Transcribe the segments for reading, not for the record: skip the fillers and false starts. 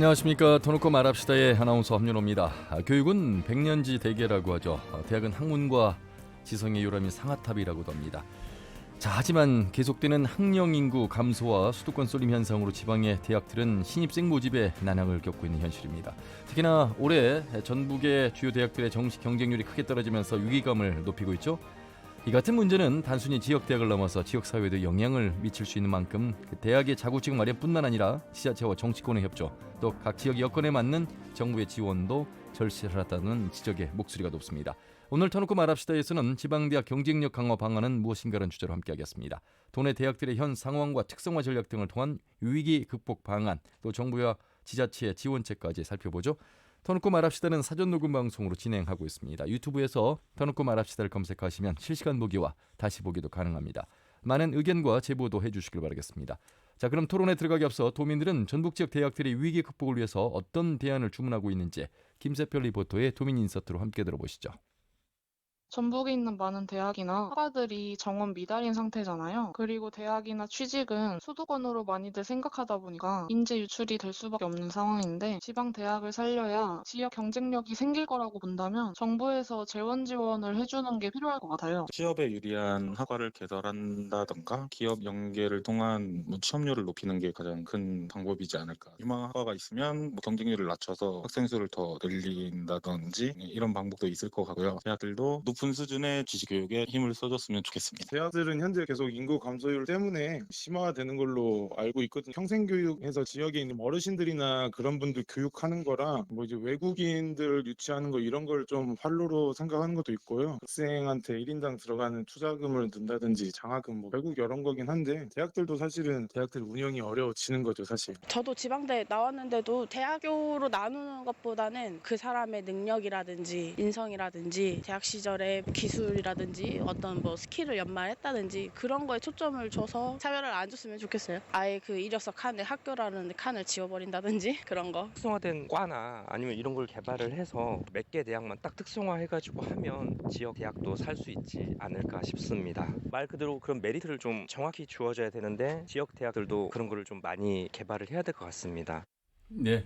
안녕하십니까. 터놓고 말합시다의 아나운서 함윤호입니다. 교육은 백년지 대계라고 하죠. 대학은 학문과 지성의 요람인 상아탑이라고도 합니다. 자, 하지만 계속되는 학령 인구 감소와 수도권 쏠림 현상으로 지방의 대학들은 신입생 모집에 난항을 겪고 있는 현실입니다. 특히나 올해 전북의 주요 대학들의 정시 경쟁률이 크게 떨어지면서 위기감을 높이고 있죠. 이 같은 문제는 단순히 지역 대학을 넘어서 지역 사회에도 영향을 미칠 수 있는 만큼 대학의 자구직 마련뿐만 아니라 지자체와 정치권의 협조, 또 각 지역 여건에 맞는 정부의 지원도 절실하다는 지적의 목소리가 높습니다. 오늘 터놓고 말합시다에서는 지방대학 경쟁력 강화 방안은 무엇인가라는 주제로 함께하겠습니다. 도내 대학들의 현 상황과 특성화 전략 등을 통한 위기 극복 방안, 또 정부와 지자체의 지원책까지 살펴보죠. 터놓고 말합시다는 사전 녹음 방송으로 진행하고 있습니다. 유튜브에서 터놓고 말합시다를 검색하시면 실시간 보기와 다시 보기도 가능합니다. 많은 의견과 제보도 해주시길 바라겠습니다. 자, 그럼 토론에 들어가기 앞서 도민들은 전북 지역 대학들의 위기 극복을 위해서 어떤 대안을 주문하고 있는지 김세별 리포터의 도민 인서트로 함께 들어보시죠. 전북에 있는 많은 대학이나 학과들이 정원 미달인 상태잖아요. 그리고 대학이나 취직은 수도권으로 많이들 생각하다 보니까 인재 유출이 될 수밖에 없는 상황인데 지방 대학을 살려야 지역 경쟁력이 생길 거라고 본다면 정부에서 재원 지원을 해주는 게 필요할 것 같아요. 취업에 유리한 학과를 개설한다던가 기업 연계를 통한 취업률을 높이는 게 가장 큰 방법이지 않을까. 유망 학과가 있으면 경쟁률을 낮춰서 학생 수를 더 늘린다든지 이런 방법도 있을 것 같고요. 대학들도 높은 수준의 지식교육에 힘을 써줬으면 좋겠습니다. 대학들은 현재 계속 인구 감소율 때문에 심화되는 걸로 알고 있거든요. 평생교육에서 지역에 있는 어르신들이나 그런 분들 교육하는 거랑 이제 외국인들 유치하는 거 이런 걸 좀 활로로 생각하는 것도 있고요. 학생한테 1인당 들어가는 투자금을 든다든지 장학금 결국 이런 거긴 한데 대학들도 사실은 대학들 운영이 어려워지는 거죠, 사실. 저도 지방대 나왔는데도 대학교로 나누는 것보다는 그 사람의 능력이라든지 인성이라든지 대학 시절에 기술이라든지 어떤 스킬을 연마했다든지 그런 거에 초점을 줘서 차별을 안 줬으면 좋겠어요. 아예 그 이력서 칸에 학교라는 칸을 지워버린다든지 그런 거. 특성화된 과나 아니면 이런 걸 개발을 해서 몇 개 대학만 딱 특성화해가지고 하면 지역 대학도 살 수 있지 않을까 싶습니다. 말 그대로 그런 메리트를 좀 정확히 주어져야 되는데 지역 대학들도 그런 거를 좀 많이 개발을 해야 될 것 같습니다. 네,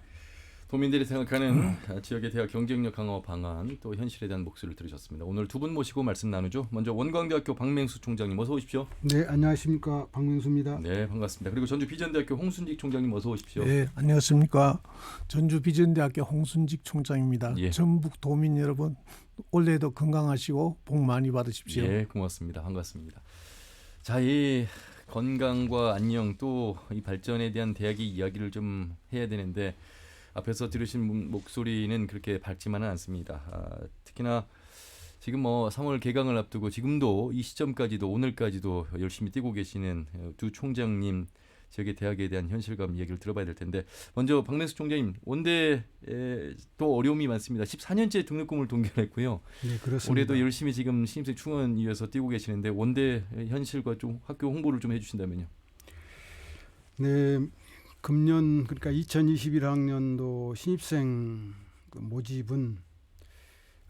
도민들이 생각하는 지역의 대학 경쟁력 강화 방안, 또 현실에 대한 목소리를 들으셨습니다. 오늘 두 분 모시고 말씀 나누죠. 먼저 원광대학교 박맹수 총장님 어서 오십시오. 네, 안녕하십니까. 박명수입니다. 네, 반갑습니다. 그리고 전주 비전대학교 홍순직 총장님 어서 오십시오. 네, 안녕하십니까. 전주 비전대학교 홍순직 총장입니다. 예. 전북 도민 여러분, 올해도 건강하시고 복 많이 받으십시오. 예, 고맙습니다. 반갑습니다. 자, 이 건강과 안녕 또 이 발전에 대한 대학의 이야기를 좀 해야 되는데 앞에서 들으신 목소리는 그렇게 밝지만은 않습니다. 특히나 지금 3월 개강을 앞두고 지금도 이 시점까지도 오늘까지도 열심히 뛰고 계시는 두 총장님 지역의 대학에 대한 현실감 얘기를 들어봐야 될 텐데 먼저 박명수 총장님 원대에 또 어려움이 많습니다. 14년째 등록금을 동결했고요. 네, 그렇습니다. 올해도 열심히 지금 신입생 충원 위해서 뛰고 계시는데 원대 현실과 좀 학교 홍보를 좀 해주신다면요. 네, 금년 그러니까 2021학년도 신입생 모집은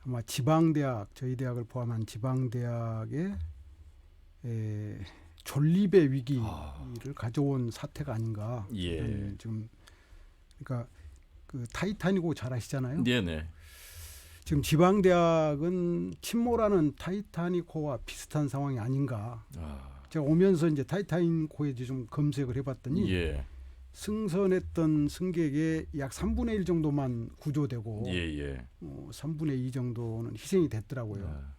아마 지방대학, 저희 대학을 포함한 지방대학의 존립의 위기를 가져온 사태가 아닌가. 예. 지금 그러니까 그 타이타닉호 잘 아시잖아요. 네네. 지금 지방대학은 침몰하는 타이타닉호와 비슷한 상황이 아닌가. 제가 오면서 이제 타이타닉호에 좀 검색을 해봤더니 예. 승선했던 승객의 약 3분의 1 정도만 구조되고 예. 3분의 2 정도는 희생이 됐더라고요.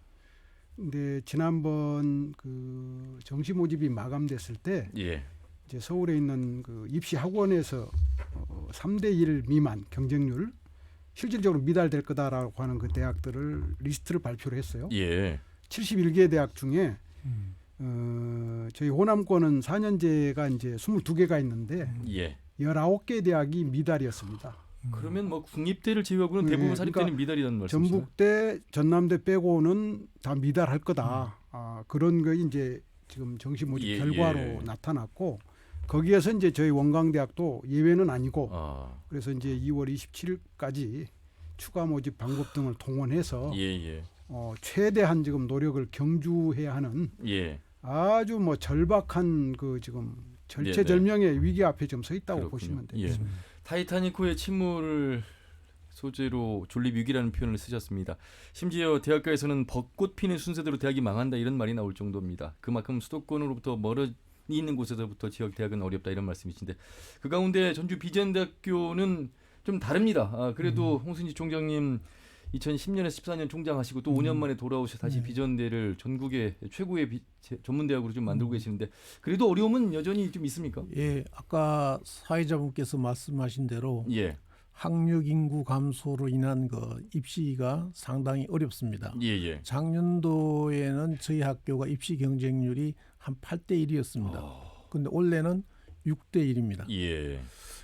근데 지난번 그 정시 모집이 마감됐을 때 예. 이제 서울에 있는 그 입시 학원에서 3대 1 미만 경쟁률 실질적으로 미달될 거다라고 하는 그 대학들을 리스트를 발표를 했어요. 예. 71개 대학 중에 저희 호남권은 4년제가 이제 22개가 있는데 예. 19개 대학이 미달이었습니다. 그러면 국립대를 제외하고는 대부분 네, 사립대는 그러니까 미달이라는 말씀이시죠? 전북대, 전남대 빼고는 다 미달할 거다. 그런 거 이제 지금 정시 모집 결과로 나타났고 거기에서 이제 저희 원광대학도 예외는 아니고 그래서 이제 2월 27일까지 추가 모집 방법 등을 동원해서 최대한 지금 노력을 경주해야 하는 아주 절박한 그 지금 절체절명의 위기 앞에 좀 서 있다고 보시면 되겠습니다. 타이타닉호의 침몰을 소재로 존립 위기라는 표현을 쓰셨습니다. 심지어 대학가에서는 벚꽃 피는 순서대로 대학이 망한다 이런 말이 나올 정도입니다. 그만큼 수도권으로부터 멀어 있는 곳에서부터 지역 대학은 어렵다 이런 말씀이신데 그 가운데 전주 비전대학교는 좀 다릅니다. 그래도 홍순지 총장님 2010년에서 14년 총장하시고 또 5년 만에 돌아오셔서 다시 비전대를 전국의 최고의 전문대학으로 좀 만들고 계시는데 그래도 어려움은 여전히 좀 있습니까? 예, 아까 사회자분께서 말씀하신 대로 예, 학력 인구 감소로 인한 그 입시가 상당히 어렵습니다. 예. 작년도에는 저희 학교가 입시 경쟁률이 한 8대 1이었습니다. 근데 올해는 6대 1입니다. 예.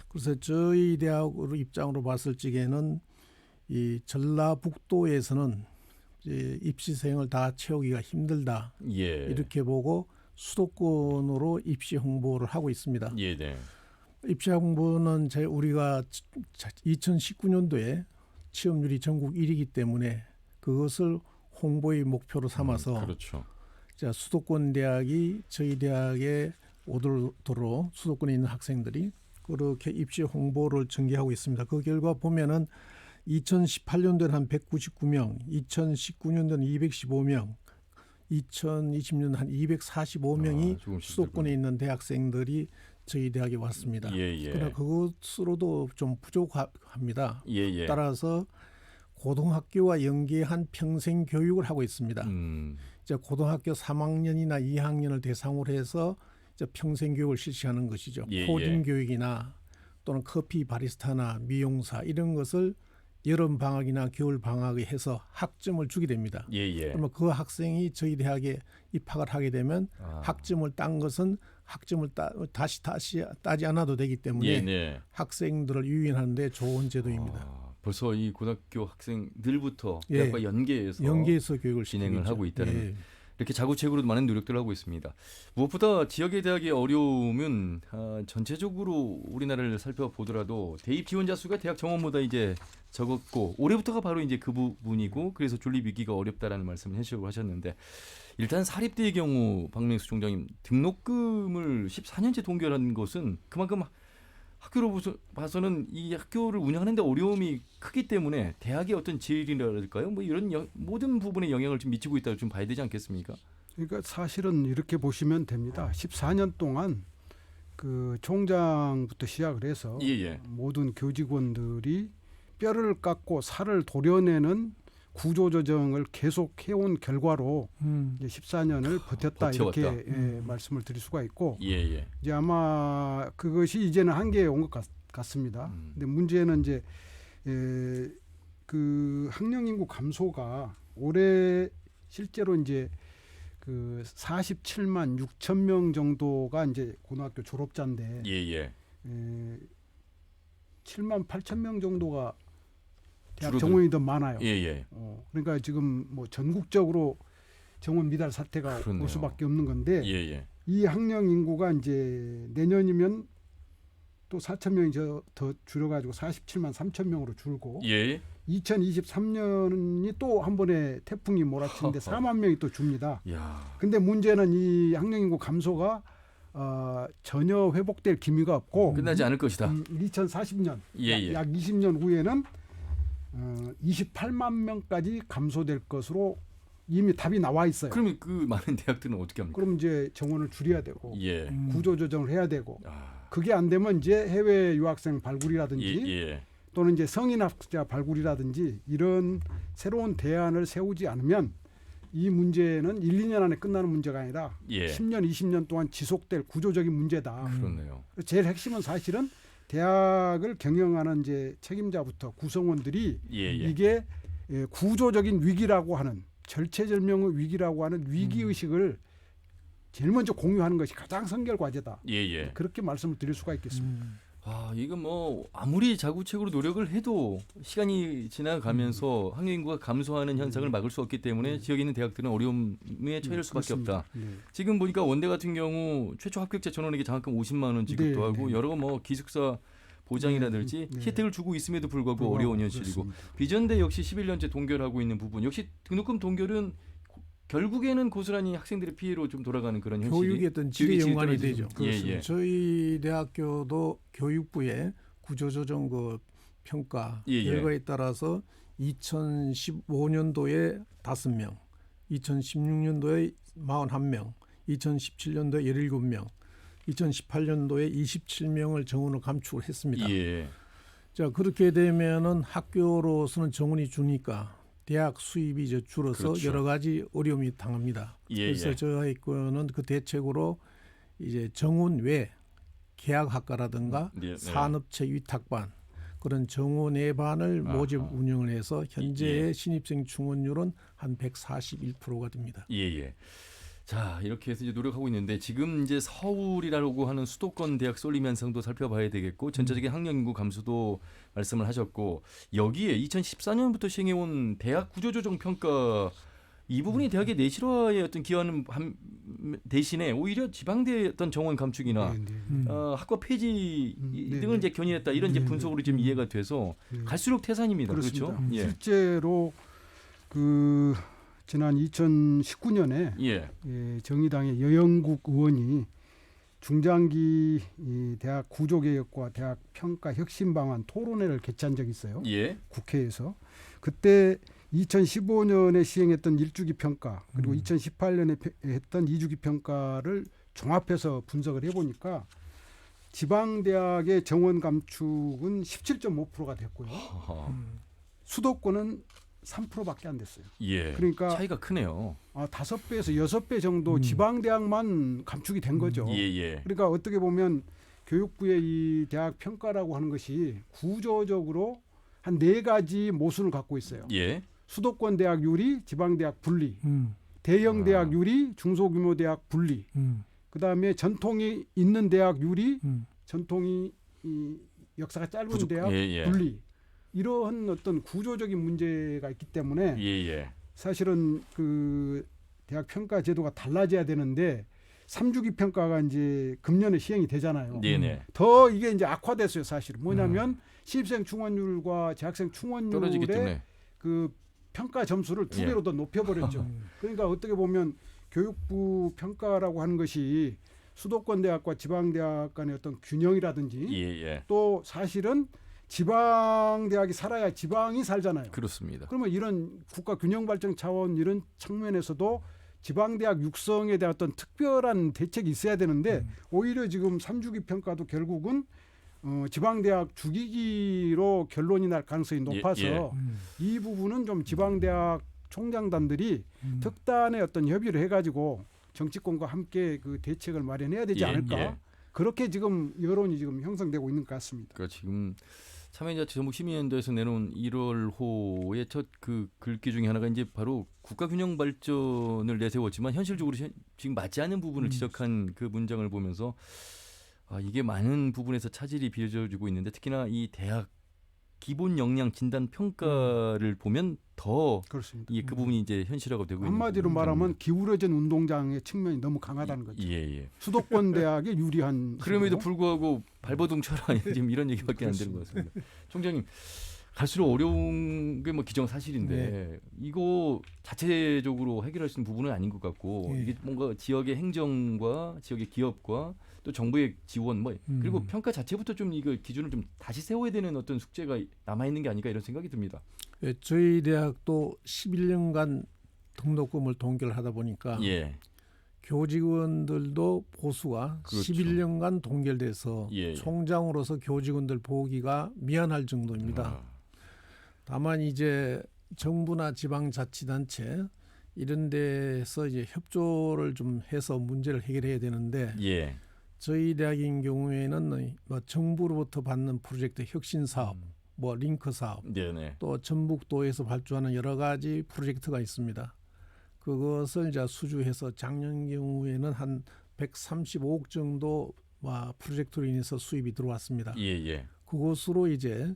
그래서 저희 대학으로 입장으로 봤을 적에는 이 전라북도에서는 이제 입시생을 다 채우기가 힘들다. 예. 이렇게 보고 수도권으로 입시 홍보를 하고 있습니다. 예, 네. 입시 홍보는 우리가 2019년도에 취업률이 전국 1위이기 때문에 그것을 홍보의 목표로 삼아서 그렇죠. 자, 수도권 대학이 저희 대학에 오도록 수도권에 있는 학생들이 그렇게 입시 홍보를 전개하고 있습니다. 그 결과 보면은 2018년도에는 한 199명, 2019년도는 215명, 2020년 한 245명이 수도권에 있는 대학생들이 저희 대학에 왔습니다. 그러나 그것으로도 좀 부족합니다. 따라서 고등학교와 연계한 평생 교육을 하고 있습니다. 이제 고등학교 3학년이나 2학년을 대상으로 해서 이제 평생 교육을 실시하는 것이죠. 코딩 교육이나 또는 커피 바리스타나 미용사 이런 것을 여름 방학이나 겨울 방학에 해서 학점을 주게 됩니다. 그러면 그 학생이 저희 대학에 입학을 하게 되면 학점을 딴 것은 학점을 다시 따지 않아도 되기 때문에 학생들을 유인하는 데 좋은 제도입니다. 벌써 이 고등학교 학생들부터 대학과 연계해서 교육을 진행을 하고 있다는 예. 이렇게 자구책으로 많은 노력들을 하고 있습니다. 무엇보다 지역의 대학의 어려움은 전체적으로 우리나라를 살펴보더라도 대입 지원자 수가 대학 정원보다 이제 적었고 올해부터가 바로 이제 그 부분이고 그래서 존립 위기가 어렵다라는 말씀을 해주시고 하셨는데 일단 사립대의 경우 박명수 총장님 등록금을 14년째 동결한 것은 그만큼 학교로 봐서는 이 학교를 운영하는데 어려움이 크기 때문에 대학의 어떤 질이랄까요? 뭐 이런 모든 부분에 영향을 좀 미치고 있다고 좀 봐야 되지 않겠습니까? 그러니까 사실은 이렇게 보시면 됩니다. 14년 동안 그 총장부터 시작을 해서 모든 교직원들이 뼈를 깎고 살을 도려내는 구조조정을 계속 해온 결과로 이제 14년을 버텼다 이렇게 말씀을 드릴 수가 있고 이제 아마 그것이 이제는 한계에 온 것 같습니다. 근데 문제는 이제 그 학령 인구 감소가 올해 실제로 이제 그 47만 6천 명 정도가 이제 고등학교 졸업자인데 7만 8천 명 정도가 대학 정원이 더 많아요. 그러니까 지금 뭐 전국적으로 정원 미달 사태가 올 수밖에 없는 건데 이 학령 인구가 이제 내년이면 또 4천 명이 더 줄여가지고 47만 3천 명으로 줄고 2023년이 또 한 번에 태풍이 몰아치는데 4만 명이 또 줍니다. 근데 문제는 이 학령 인구 감소가 전혀 회복될 기미가 없고 끝나지 않을 것이다. 2040년 약 20년 후에는 28만 명까지 감소될 것으로 이미 답이 나와 있어요. 그러면 그 많은 대학들은 어떻게 합니까? 그럼 이제 정원을 줄여야 되고 구조 조정을 해야 되고 그게 안 되면 이제 해외 유학생 발굴이라든지 또는 이제 성인학자 발굴이라든지 이런 새로운 대안을 세우지 않으면 이 문제는 1, 2년 안에 끝나는 문제가 아니라 10년, 20년 동안 지속될 구조적인 문제다. 그렇네요. 제일 핵심은 사실은 대학을 경영하는 이제 책임자부터 구성원들이 이게 구조적인 위기라고 하는 절체절명의 위기라고 하는 위기 의식을 제일 먼저 공유하는 것이 가장 선결 과제다. 그렇게 말씀을 드릴 수가 있겠습니다. 이건 뭐 아무리 자구책으로 노력을 해도 시간이 지나가면서 학령 인구가 감소하는 현상을 막을 수 없기 때문에 지역에 있는 대학들은 어려움에 처할 수밖에 없다. 지금 보니까 원대 같은 경우 최초 합격자 전원에게 장학금 50만 원 지급도 하고 여러 뭐 기숙사 보장이라든지 혜택을 주고 있음에도 불구하고 어려운 현실이고 비전대 역시 11년째 동결하고 있는 부분 역시 등록금 동결은 결국에는 고스란히 학생들의 피해로 좀 돌아가는 그런 현실이 교육의 어떤 질에 연관이 되죠. 예. 저희 대학교도 교육부에 구조조정 그 평가 예, 예. 결과에 따라서 2015년도에 5명, 2016년도에 41명, 2017년도에 17명, 2018년도에 27명을 정원을 감축을 했습니다. 예. 자, 그렇게 되면은 학교로서는 정원이 주니까 대학 수입이 이제 줄어서 그렇죠. 여러 가지 어려움이 당합니다. 예, 그래서 예. 저희 학교는 그 대책으로 이제 정원 외 계약학과라든가 네, 네. 산업체 위탁반 그런 정원의 반을 모집 아하. 운영을 해서 현재의 예. 신입생 충원율은 한 141%가 됩니다. 예. 자, 이렇게 해서 이제 노력하고 있는데 지금 이제 서울이라고 하는 수도권 대학 쏠림 현상도 살펴봐야 되겠고 전체적인 학령 인구 감소도 말씀을 하셨고 여기에 2014년부터 시행해 온 대학 구조조정 평가 이 부분이 대학의 내실화에 어떤 기여하는 대신에 오히려 지방대 어떤 정원 감축이나 네, 네. 학과 폐지 네, 등을 네. 이제 견인했다 이런 이제 네, 분석으로 네. 지금 이해가 돼서 네. 갈수록 태산입니다. 그렇습니다. 그렇죠? 예. 실제로 그 지난 2019년에 예. 정의당의 여영국 의원이 중장기 이 대학 구조개혁과 대학 평가 혁신 방안 토론회를 개최한 적이 있어요. 예. 국회에서. 그때 2015년에 시행했던 1주기 평가 그리고 2018년에 했던 2주기 평가를 종합해서 분석을 해보니까 지방대학의 정원 감축은 17.5%가 됐고요. 허허. 수도권은 3%밖에 안 됐어요. 예. 그러니까 차이가 크네요. 5배에서 6배 정도 지방대학만 감축이 된 거죠. 예. 그러니까 어떻게 보면 교육부의 이 대학 평가라고 하는 것이 구조적으로 한 4가지 모순을 갖고 있어요. 예. 수도권 대학 유리, 지방 대학 분리, 대형 아. 대학 유리, 중소규모 대학 분리, 그다음에 전통이 있는 대학 유리, 전통이 이 역사가 짧은 대학 예. 분리. 이러한 어떤 구조적인 문제가 있기 때문에 예. 사실은 그 대학 평가 제도가 달라져야 되는데 3주기 평가가 이제 금년에 시행이 되잖아요. 네네. 더 이게 이제 악화됐어요, 사실은. 뭐냐면 신입생 충원율과 재학생 떨어지기 충원율의 때문에. 그 평가 점수를 2배로 예. 더 높여버렸죠. 그러니까 어떻게 보면 교육부 평가라고 하는 것이 수도권 대학과 지방 대학 간의 어떤 균형이라든지 예. 또 사실은 지방 대학이 살아야 지방이 살잖아요. 그렇습니다. 그러면 이런 국가 균형 발전 차원 이런 측면에서도 지방 대학 육성에 대한 어떤 특별한 대책이 있어야 되는데 오히려 지금 3주기 평가도 결국은 지방 대학 죽이기로 결론이 날 가능성이 높아서 예. 이 부분은 좀 지방 대학 총장단들이 특단의 어떤 협의를 해가지고 정치권과 함께 그 대책을 마련해야 되지 예, 않을까. 예. 그렇게 지금 여론이 지금 형성되고 있는 것 같습니다. 그러니까 지금 참여자치 전북 시민연대에서 내놓은 1월호의 첫 그 글귀 중에 하나가 이제 바로 국가 균형 발전을 내세웠지만 현실적으로 지금 맞지 않는 부분을 지적한 그 문장을 보면서 이게 많은 부분에서 차질이 빚어지고 있는데 특히나 이 대학 기본 역량 진단 평가를 보면 더 그렇습니다. 그 부분이 이제 현실화가 되고 있는 한마디로 부분입니다. 말하면 기울어진 운동장의 측면이 너무 강하다는 거죠. 예. 수도권 대학에 유리한 그럼에도 식으로. 불구하고 발버둥 쳐라 지금 이런 얘기밖에 안 되는 것 같습니다. 총장님 갈수록 어려운 게 뭐 기정사실인데 이거 자체적으로 해결할 수 있는 부분은 아닌 것 같고 이게 뭔가 지역의 행정과 지역의 기업과 또 정부의 지원 그리고 평가 자체부터 좀 이거 기준을 좀 다시 세워야 되는 어떤 숙제가 남아 있는 게 아닐까 이런 생각이 듭니다. 예, 저희 대학도 11년간 등록금을 동결을 하다 보니까 예. 교직원들도 보수가 그렇죠. 11년간 동결돼서 예. 총장으로서 교직원들 보기가 미안할 정도입니다. 다만 이제 정부나 지방자치단체 이런 데서 이제 협조를 좀 해서 문제를 해결해야 되는데 예. 저희 대학인 경우에는 뭐 정부로부터 받는 프로젝트 혁신 사업, 뭐 링크 사업, 네네. 또 전북도에서 발주하는 여러 가지 프로젝트가 있습니다. 그것을 이제 수주해서 작년 경우에는 한 135억 정도 프로젝트로 인해서 수입이 들어왔습니다. 예. 그것으로 이제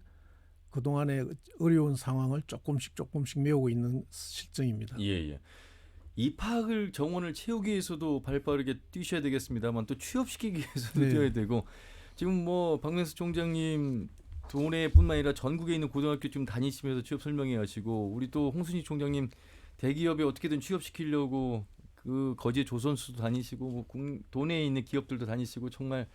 그동안의 어려운 상황을 조금씩 메우고 있는 실정입니다. 예. 입학을 정원을 채우기 위해서도 발빠르게 뛰셔야 되겠습니다만 또 취업시키기 위해서도 네. 뛰어야 되고 지금 뭐 박명수 총장님 도내뿐만 아니라 전국에 있는 고등학교 좀 다니시면서 취업 설명회 하시고 우리 또 홍순희 총장님 대기업에 어떻게든 취업시키려고 그 거제 조선수도 다니시고 뭐 도내에 있는 기업들도 다니시고 정말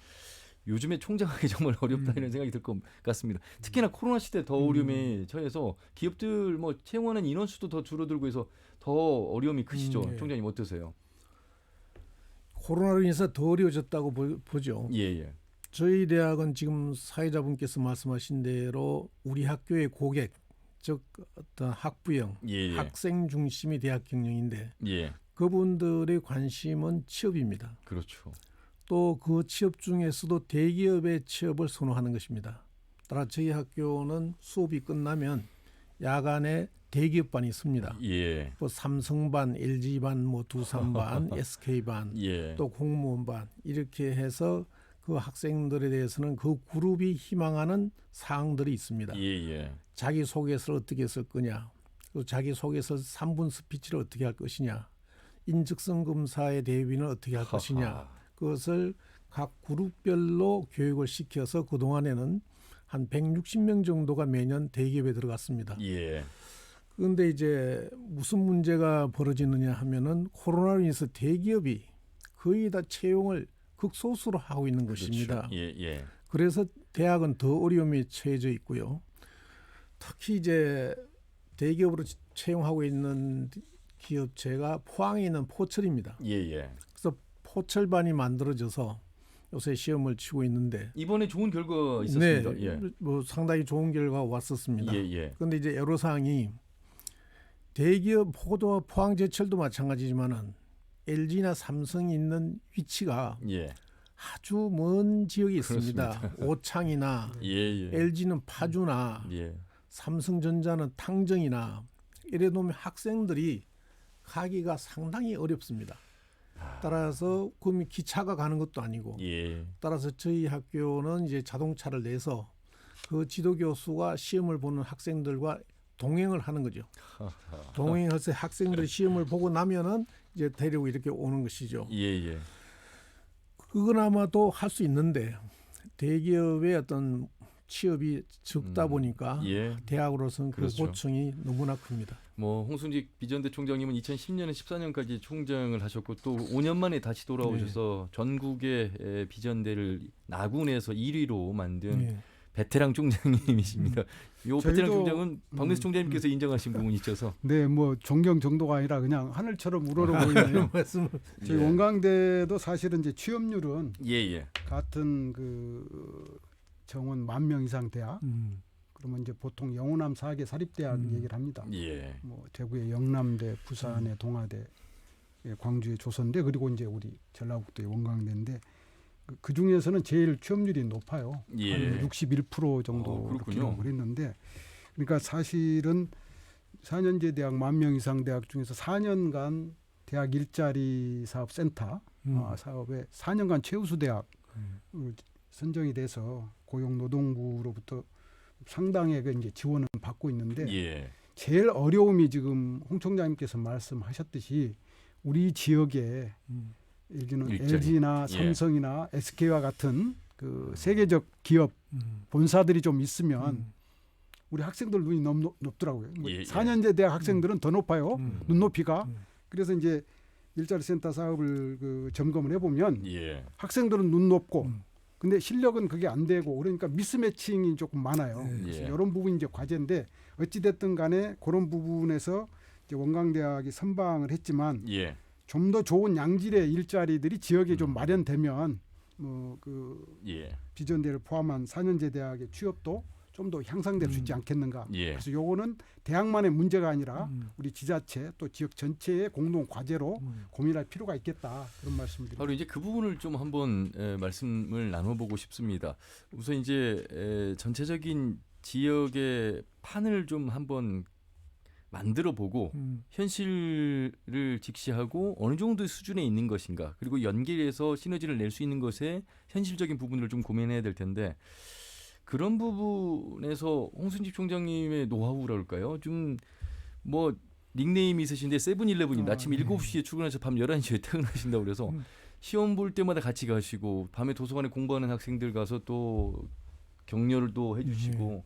요즘에 총장하기 정말 어렵다 이런 생각이 들 것 같습니다. 특히나 코로나 시대 더 어려움에 처해서 기업들 뭐 채용하는 인원수도 더 줄어들고 해서 더 어려움이 크시죠. 예. 총장님 어떠세요? 코로나로 인해서 더 어려워졌다고 보죠. 예. 저희 대학은 지금 사회자분께서 말씀하신 대로 우리 학교의 고객, 즉 어떤 학부형, 예. 학생 중심의 대학 경영인데 예. 그분들의 관심은 취업입니다. 그렇죠. 또 그 취업 중에서도 대기업의 취업을 선호하는 것입니다. 따라 저희 학교는 수업이 끝나면 야간에 대기업반이 있습니다. 예. 뭐 삼성반, LG반, 뭐 두산반, SK반, 예. 또 공무원반 이렇게 해서 그 학생들에 대해서는 그 그룹이 희망하는 사항들이 있습니다. 예. 자기 소개서를 어떻게 쓸 거냐, 또 자기 소개서 3분 스피치를 어떻게 할 것이냐, 인적성 검사의 대비는 어떻게 할 것이냐, 그것을 각 그룹별로 교육을 시켜서 그동안에는 한 160명 정도가 매년 대기업에 들어갔습니다. 예. 그런데 이제 무슨 문제가 벌어지느냐 하면은 코로나로 인해서 대기업이 거의 다 채용을 극소수로 하고 있는 것입니다. 그렇죠. 예. 그래서 대학은 더 어려움에 처해져 있고요. 특히 이제 대기업으로 채용하고 있는 기업체가 포항에 있는 포철입니다. 예. 그래서 포철반이 만들어져서 요새 시험을 치고 있는데 이번에 좋은 결과 있었습니다. 네, 예. 뭐 상당히 좋은 결과가 왔었습니다. 예. 그런데 이제 애로사항이 대기업 포항제철도 마찬가지지만은 LG나 삼성이 있는 위치가 예. 아주 먼 지역에 있습니다. 그렇습니다. 오창이나 예. LG는 파주나 예. 삼성전자는 탕정이나 이래 놓으면 학생들이 가기가 상당히 어렵습니다. 따라서 그럼 기차가 가는 것도 아니고 예. 따라서 저희 학교는 이제 자동차를 내서 그 지도 교수가 시험을 보는 학생들과 동행을 하는 거죠. 동행해서 학생들이 시험을 보고 나면은 이제 데리고 이렇게 오는 것이죠. 예. 그거나마도 할 수 있는데 대기업의 어떤 취업이 적다 보니까 예. 대학으로서는 그 그렇죠. 고충이 너무나 큽니다. 뭐 홍순직 비전대 총장님은 2010년에 14년까지 총장을 하셨고 또 5년 만에 다시 돌아오셔서 전국의 비전대를 나군에서 1위로 만든 네. 베테랑 총장님이십니다. 요 베테랑 저희도, 총장은 박명수 총장님께서 인정하신 부분이 있어서 네, 뭐 존경 정도가 아니라 그냥 하늘처럼 우러러 보이네요. 말씀. 저희 예. 원광대도 사실은 이제 취업률은 예. 같은 그 정원 10,000명 이상 대학 그러면 이제 보통 영호남 4개 사립대학 얘기를 합니다. 예. 뭐 대구의 영남대, 부산의 동아대, 광주의 조선대 그리고 이제 우리 전라북도의 원광대인데 그 중에서는 제일 취업률이 높아요. 예. 한 61% 정도 그렇군요. 기록을 했는데 그러니까 사실은 4년제 대학 10,000명 이상 대학 중에서 4년간 대학 일자리 사업 센터 사업에 4년간 최우수 대학 선정이 돼서 고용노동부로부터 상당히 이제 지원을 받고 있는데 예. 제일 어려움이 지금 홍 총장님께서 말씀하셨듯이 우리 지역에 예를 들면 일자리. LG나 예. 삼성이나 SK와 같은 그 세계적 기업 본사들이 좀 있으면 우리 학생들 눈이 너무 높더라고요. 뭐 예. 4년제 대학 학생들은 더 높아요. 눈높이가. 음. 그래서 이제 일자리 센터 사업을 그 점검을 해보면 예. 학생들은 눈 높고 근데 실력은 그게 안 되고 그러니까 미스매칭이 조금 많아요. 그래서 예. 이런 부분이 이제 과제인데 어찌 됐든 간에 그런 부분에서 이제 원광대학이 선방을 했지만 예. 좀 더 좋은 양질의 일자리들이 지역에 좀 마련되면 뭐 그 예. 비전대를 포함한 4년제 대학의 취업도 좀 더 향상될 수 있지 않겠는가. 예. 그래서 요거는 대학만의 문제가 아니라 우리 지자체 또 지역 전체의 공동 과제로 고민할 필요가 있겠다. 그런 말씀드립니다. 바로 이제 그 부분을 좀 한번 말씀을 나눠보고 싶습니다. 우선 이제 전체적인 지역의 판을 좀 한번 만들어보고 현실을 직시하고 어느 정도 수준에 있는 것인가 그리고 연계해서 시너지를 낼 수 있는 것에 현실적인 부분을 좀 고민해야 될 텐데 그런 부분에서 홍순직 총장님의 노하우랄까요? 좀 뭐 닉네임이 있으신데 세븐일레븐입니다. 아침 7시에 출근해서 밤 11시에 퇴근하신다고 그래서 시험 볼 때마다 같이 가시고 밤에 도서관에 공부하는 학생들 가서 또 격려를 또 해주시고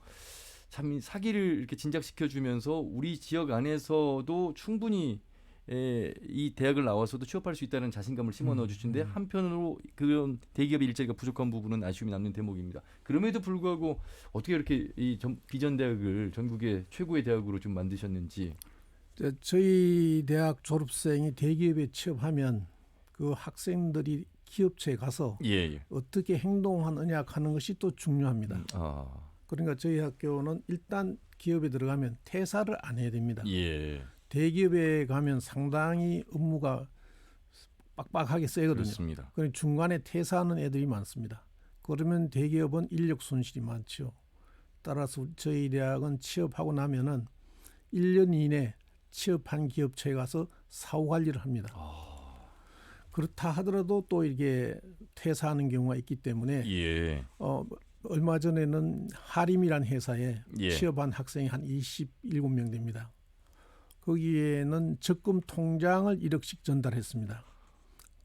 참 사기를 이렇게 진작시켜 주면서 우리 지역 안에서도 충분히 이 대학을 나와서도 취업할 수 있다는 자신감을 심어 넣어주시는데 한편으로 그런 대기업의 일자리가 부족한 부분은 아쉬움이 남는 대목입니다. 그럼에도 불구하고 어떻게 이렇게 이 비전 대학을 전국의 최고의 대학으로 좀 만드셨는지. 저희 대학 졸업생이 대기업에 취업하면 그 학생들이 기업체에 가서 예. 어떻게 행동하느냐 하는 것이 또 중요합니다. 그러니까 저희 학교는 일단 기업에 들어가면 퇴사를 안 해야 됩니다. 예. 대기업에 가면 상당히 업무가 빡빡하게 세거든요. 그렇습니다. 그래서 중간에 퇴사하는 애들이 많습니다. 그러면 대기업은 인력 손실이 많죠. 따라서 저희 대학은 취업하고 나면은 1년 이내 취업한 기업체에 가서 사후 관리를 합니다. 그렇다 하더라도 또 이게 퇴사하는 경우가 있기 때문에 예. 얼마 전에는 하림이란 회사에 예. 취업한 학생이 한 27명 됩니다. 거기에는 적금 통장을 1억씩 전달했습니다.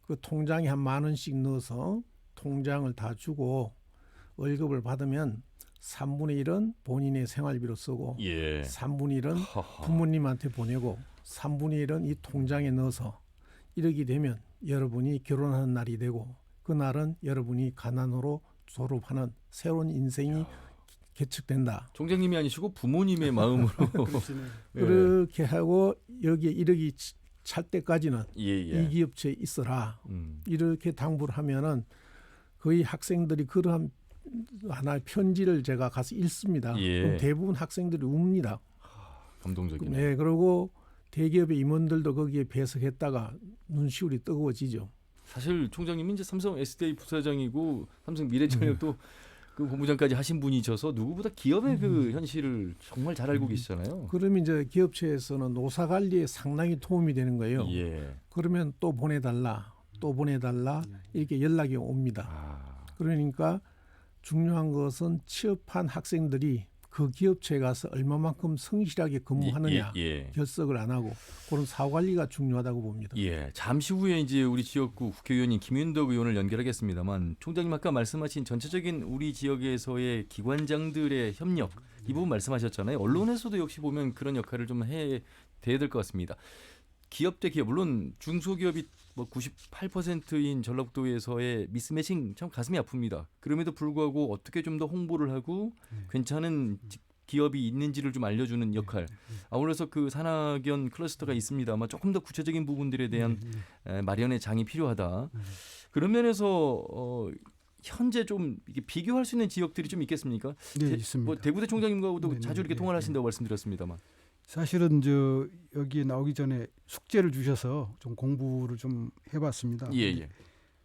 그 통장에 한 10,000원씩 넣어서 통장을 다 주고 월급을 받으면 3분의 1은 본인의 생활비로 쓰고 예. 3분의 1은 하하. 부모님한테 보내고 3분의 1은 이 통장에 넣어서 이렇게 되면 여러분이 결혼하는 날이 되고 그날은 여러분이 가난으로 졸업하는 새로운 인생이 개척된다. 총장님이 아니시고 부모님의 마음으로 예. 그렇게 하고 여기에 1억이 찰 때까지는 예. 이 기업체에 있어라. 이렇게 당부를 하면은 거의 학생들이 그러한 하나의 편지를 제가 가서 읽습니다. 예. 그럼 대부분 학생들이 웁니다. 감동적이네. 네, 그리고 대기업의 임원들도 거기에 배석했다가 눈시울이 뜨거워지죠. 사실 총장님이 이제 삼성 SDI 부사장이고 삼성 미래전력도 그 본부장까지 하신 분이셔서 누구보다 기업의 그 현실을 정말 잘 알고 계시잖아요. 그러면 이제 기업체에서는 노사 관리에 상당히 도움이 되는 거예요. 예. 그러면 또 보내달라, 또 보내달라 이렇게 연락이 옵니다. 그러니까 중요한 것은 취업한 학생들이 그 기업체에 가서 얼마만큼 성실하게 근무하느냐 결석을 안 하고 그런 사후 관리가 중요하다고 봅니다. 예, 잠시 후에 이제 우리 지역구 국회의원인 김윤덕 의원을 연결하겠습니다만 총장님 아까 말씀하신 전체적인 우리 지역에서의 기관장들의 협력 이 부분 말씀하셨잖아요. 언론에서도 역시 보면 그런 역할을 좀 해야 될 것 같습니다. 기업 대 기업 물론 중소기업이 뭐 98%인 전라북도에서의 미스매칭 참 가슴이 아픕니다. 그럼에도 불구하고 어떻게 좀 더 홍보를 하고 괜찮은 기업이 있는지를 좀 알려주는 역할. 아울러서 그 산학연 클러스터가 있습니다만 조금 더 구체적인 부분들에 대한 마련의 장이 필요하다. 그런 면에서 현재 좀 이게 비교할 수 있는 지역들이 좀 있겠습니까? 네, 있습니다. 뭐 대구대 총장님과도 네네, 자주 이렇게 통화를 하신다고 말씀드렸습니다만. 사실은 여기 나오기 전에 숙제를 주셔서 좀 공부를 좀 해봤습니다. 예.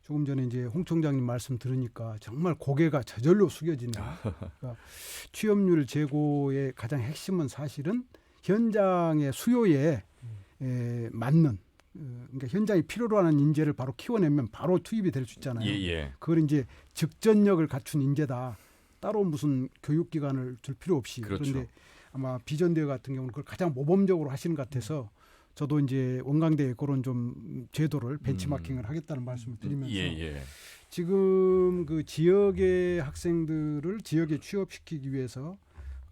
조금 전에 이제 홍 총장님 말씀 들으니까 정말 고개가 저절로 숙여지네요. 그러니까 취업률 제고의 가장 핵심은 사실은 현장의 수요에 맞는 그러니까 현장이 필요로 하는 인재를 바로 키워내면 바로 투입이 될 수 있잖아요. 그걸 이제 직전력을 갖춘 인재다. 따로 무슨 교육기관을 둘 필요 없이. 그렇죠. 그런데 아마 비전대회 같은 경우는 그걸 가장 모범적으로 하시는 것 같아서 저도 이제 원광대에 그런 좀 제도를 벤치마킹을 하겠다는 말씀을 드리면서 지금 그 지역의 학생들을 지역에 취업시키기 위해서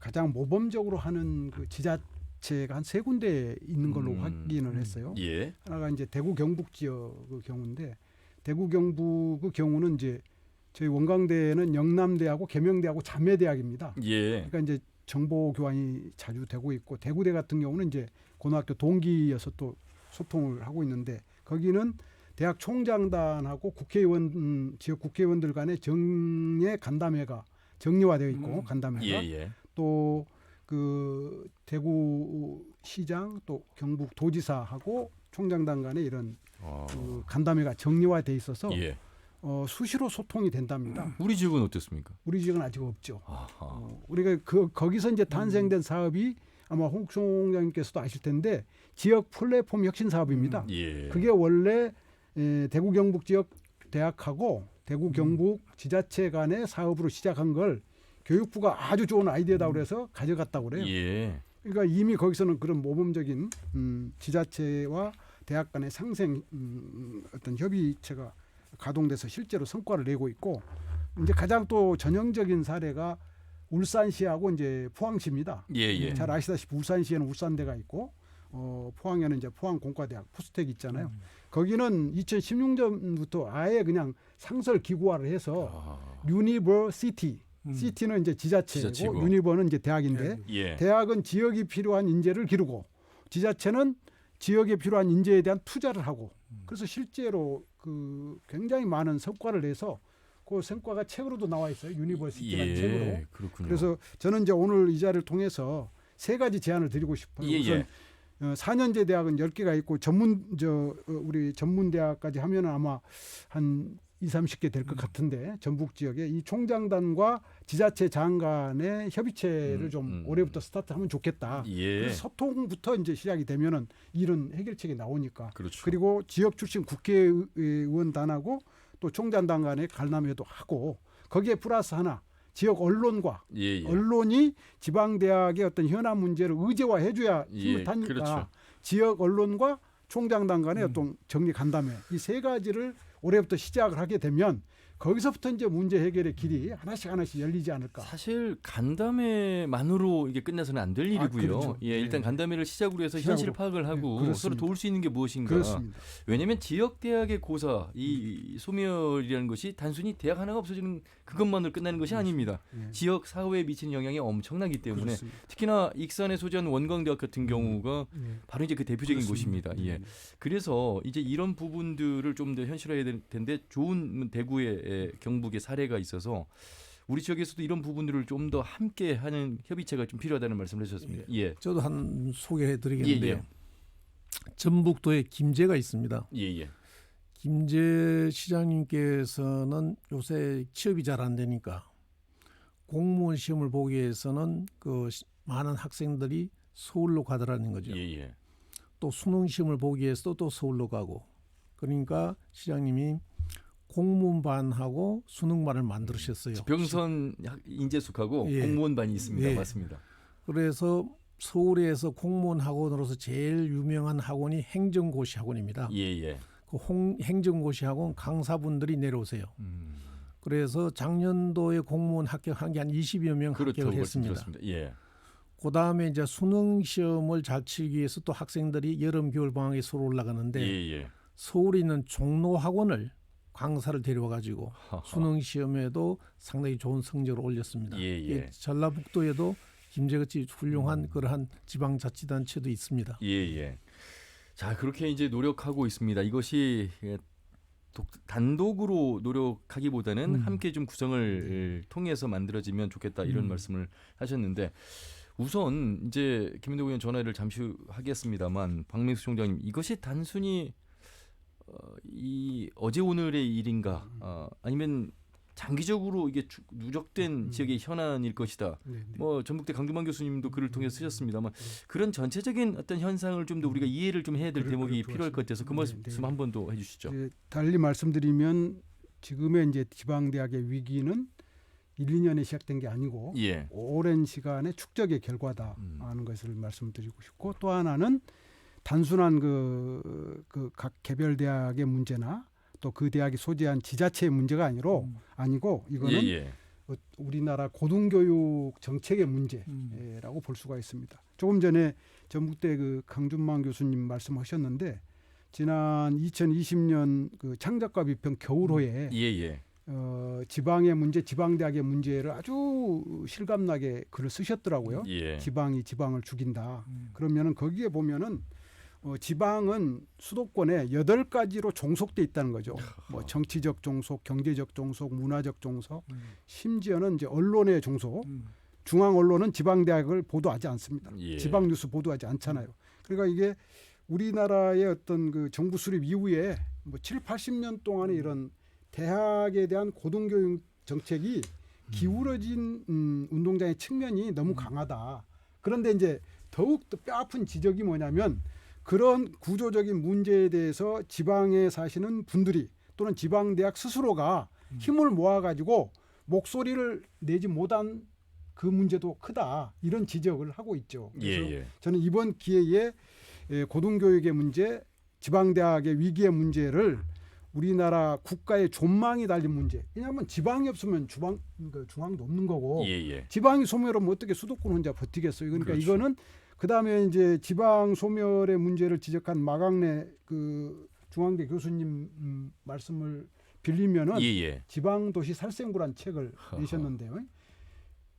가장 모범적으로 하는 그 지자체가 한 3군데 있는 걸로 확인을 했어요. 하나가 이제 대구 경북 지역 그 경우인데 대구 경북 그 경우는 이제 저희 원광대는 영남대하고 계명대하고 자매대학입니다. 그러니까 이제 정보 교환이 자주 되고 있고 대구대 같은 경우는 이제 고등학교 동기여서 또 소통을 하고 있는데 거기는 대학 총장단하고 국회의원 지역 국회의원들 간의 정례 간담회가 정리화되어 있고 간담회가 또 그 대구 시장 또 경북 도지사하고 총장단 간의 이런 그 간담회가 정리화되어 있어서 수시로 소통이 된답니다. 우리 지역은 어떻습니까? 우리 지역은 아직 없죠. 우리가 거기서 이제 탄생된 사업이 아마 홍 총장님께서도 아실 텐데 지역 플랫폼 혁신 사업입니다. 그게 원래 대구 경북 지역 대학하고 대구 경북 지자체 간의 사업으로 시작한 걸 교육부가 아주 좋은 아이디어다 그래서 가져갔다고 그래요. 그러니까 이미 거기서는 그런 모범적인 지자체와 대학 간의 상생 어떤 협의체가 가동돼서 실제로 성과를 내고 있고 이제 가장 또 전형적인 사례가 울산시하고 이제 포항시입니다. 잘 아시다시피 울산시에는 울산대가 있고 포항에는 이제 포항공과대학 포스텍 있잖아요. 거기는 2016년부터 아예 그냥 상설 기구화를 해서 유니버시티, 시티는 이제 지자체고 지자체고. 유니버는 이제 대학인데 예. 대학은 지역이 필요한 인재를 기르고 지자체는 지역에 필요한 인재에 대한 투자를 하고 그래서 실제로 그 굉장히 많은 성과를 내서 그 성과가 책으로도 나와 있어요. 유니버시티라는 책으로. 그렇군요. 그래서 저는 이제 오늘 이 자리를 통해서 세 가지 제안을 드리고 싶어요. 예, 우선 예. 4년제 대학은 10개가 있고 우리 전문 대학까지 하면은 아마 한 20-30개 될 것 같은데 전북 지역에 이 총장단과 지자체 장관의 협의체를 좀 올해부터 스타트하면 좋겠다. 예. 그래서 소통부터 이제 시작이 되면은 이런 해결책이 나오니까. 그렇죠. 그리고 지역 출신 국회의원단하고 또 총장단 간의 간담회도 하고 거기에 플러스 하나 지역 언론과 예. 언론이 지방대학의 어떤 현안 문제를 의제화해줘야 힘을 예, 타니까 그렇죠. 지역 언론과 총장단 간의 어떤 정리 간담회 이 세 가지를 올해부터 시작을 하게 되면 거기서부터 이제 문제 해결의 길이 하나씩 열리지 않을까. 사실 간담회만으로 이게 끝나서는 안 될 일이고요. 그렇죠. 예, 일단 네. 간담회를 시작으로 해서 현실 시작으로. 파악을 하고 그렇습니다. 서로 도울 수 있는 게 무엇인가. 그렇습니다. 왜냐하면 지역 대학의 고사, 이 소멸이라는 것이 단순히 대학 하나가 없어지는 그것만으로 끝나는 것이 아닙니다. 예. 지역 사회에 미치는 영향이 엄청나기 때문에 그렇습니다. 특히나 익산에 소재한 원광대학 같은 경우가 예. 바로 이제 그 대표적인 그렇습니다. 곳입니다. 예. 그래서 이제 이런 부분들을 좀 더 현실화해야 될 텐데 좋은 대구의 경북의 사례가 있어서 우리 지역에서도 이런 부분들을 좀 더 함께 하는 협의체가 좀 필요하다는 말씀을 해주셨습니다. 예. 저도 한 소개해 드리겠는데요. 예, 예. 전북도에 김제가 있습니다. 예. 김제 시장님께서는 요새 취업이 잘 안 되니까 공무원 시험을 보기 위해서는 많은 학생들이 서울로 가더라는 거죠. 예. 또 수능 시험을 보기 위해서 또 서울로 가고 그러니까 시장님이 공무원반하고 수능반을 만들으셨어요. 지평선 인재숙하고 예. 공무원반이 있습니다. 예. 맞습니다. 그래서 서울에서 공무원 학원으로서 제일 유명한 학원이 행정고시 학원입니다. 예. 그 행정고시 학원 강사분들이 내려오세요. 그래서 작년도에 공무원 합격한 게 한 20여 명 그렇죠. 합격을 했습니다. 말씀드렸습니다. 예. 그다음에 이제 수능 시험을 잘 치기 위해서 또 학생들이 여름 겨울 방학에 서울 올라가는데 예. 서울에 있는 종로 학원을 강사를 데려와 가지고 하하. 수능 시험에도 상당히 좋은 성적을 올렸습니다. 예. 이 전라북도에도 김제같이 훌륭한 그러한 지방자치단체도 있습니다. 예. 자, 그렇게 이제 노력하고 있습니다. 이것이 단독으로 노력하기보다는 함께 좀 구성을 통해서 만들어지면 좋겠다 이런 말씀을 하셨는데 우선 이제 김인도 의원 전화를 잠시 후 하겠습니다만 박명수 총장님 이것이 단순히 이 어제 오늘의 일인가 아니면 장기적으로 이게 누적된 지역의 현안일 것이다. 네. 뭐 전북대 강주만 교수님도 글을 통해 서 쓰셨습니다만 그런 전체적인 어떤 현상을 좀 더 우리가 이해를 좀 해야 될 대목이 필요할 것 같아서 그 말씀 한 번 더 해주시죠. 달리 말씀드리면 지금의 이제 지방대학의 위기는 1-2년에 시작된 게 아니고 예. 오랜 시간의 축적의 결과다 하는 것을 말씀드리고 싶고 또 하나는 단순한 그 각 개별 대학의 문제나 또 그 대학이 소재한 지자체의 문제가 아니고 이거는 예. 우리나라 고등교육 정책의 문제라고 볼 수가 있습니다. 조금 전에 전북대 그 강준만 교수님 말씀하셨는데 지난 2020년 그 창작과 비평 겨울호에 예. 지방의 문제, 지방대학의 문제를 아주 실감나게 글을 쓰셨더라고요. 예. 지방이 지방을 죽인다. 그러면은 거기에 보면은 지방은 수도권에 8가지로 종속돼 있다는 거죠. 뭐 정치적 종속, 경제적 종속, 문화적 종속, 심지어는 이제 언론의 종속. 중앙 언론은 지방 대학을 보도하지 않습니다. 예. 지방 뉴스 보도하지 않잖아요. 그러니까 이게 우리나라의 어떤 그 정부 수립 이후에 뭐 7-80년 동안의 이런 대학에 대한 고등교육 정책이 기울어진 운동장의 측면이 너무 강하다. 그런데 이제 더욱 더 뼈아픈 지적이 뭐냐면 그런 구조적인 문제에 대해서 지방에 사시는 분들이 또는 지방대학 스스로가 힘을 모아가지고 목소리를 내지 못한 그 문제도 크다. 이런 지적을 하고 있죠. 그래서 예. 저는 이번 기회에 고등교육의 문제, 지방대학의 위기의 문제를 우리나라 국가의 존망이 달린 문제. 왜냐하면 지방이 없으면 중앙도 없는 거고 예. 지방이 소멸하면 어떻게 수도권 혼자 버티겠어요. 그러니까 그렇죠. 이거는 그다음에 이제 지방 소멸의 문제를 지적한 마강래 그 중앙대 교수님 말씀을 빌리면은 예. 지방 도시 살생부란 책을 내셨는데요.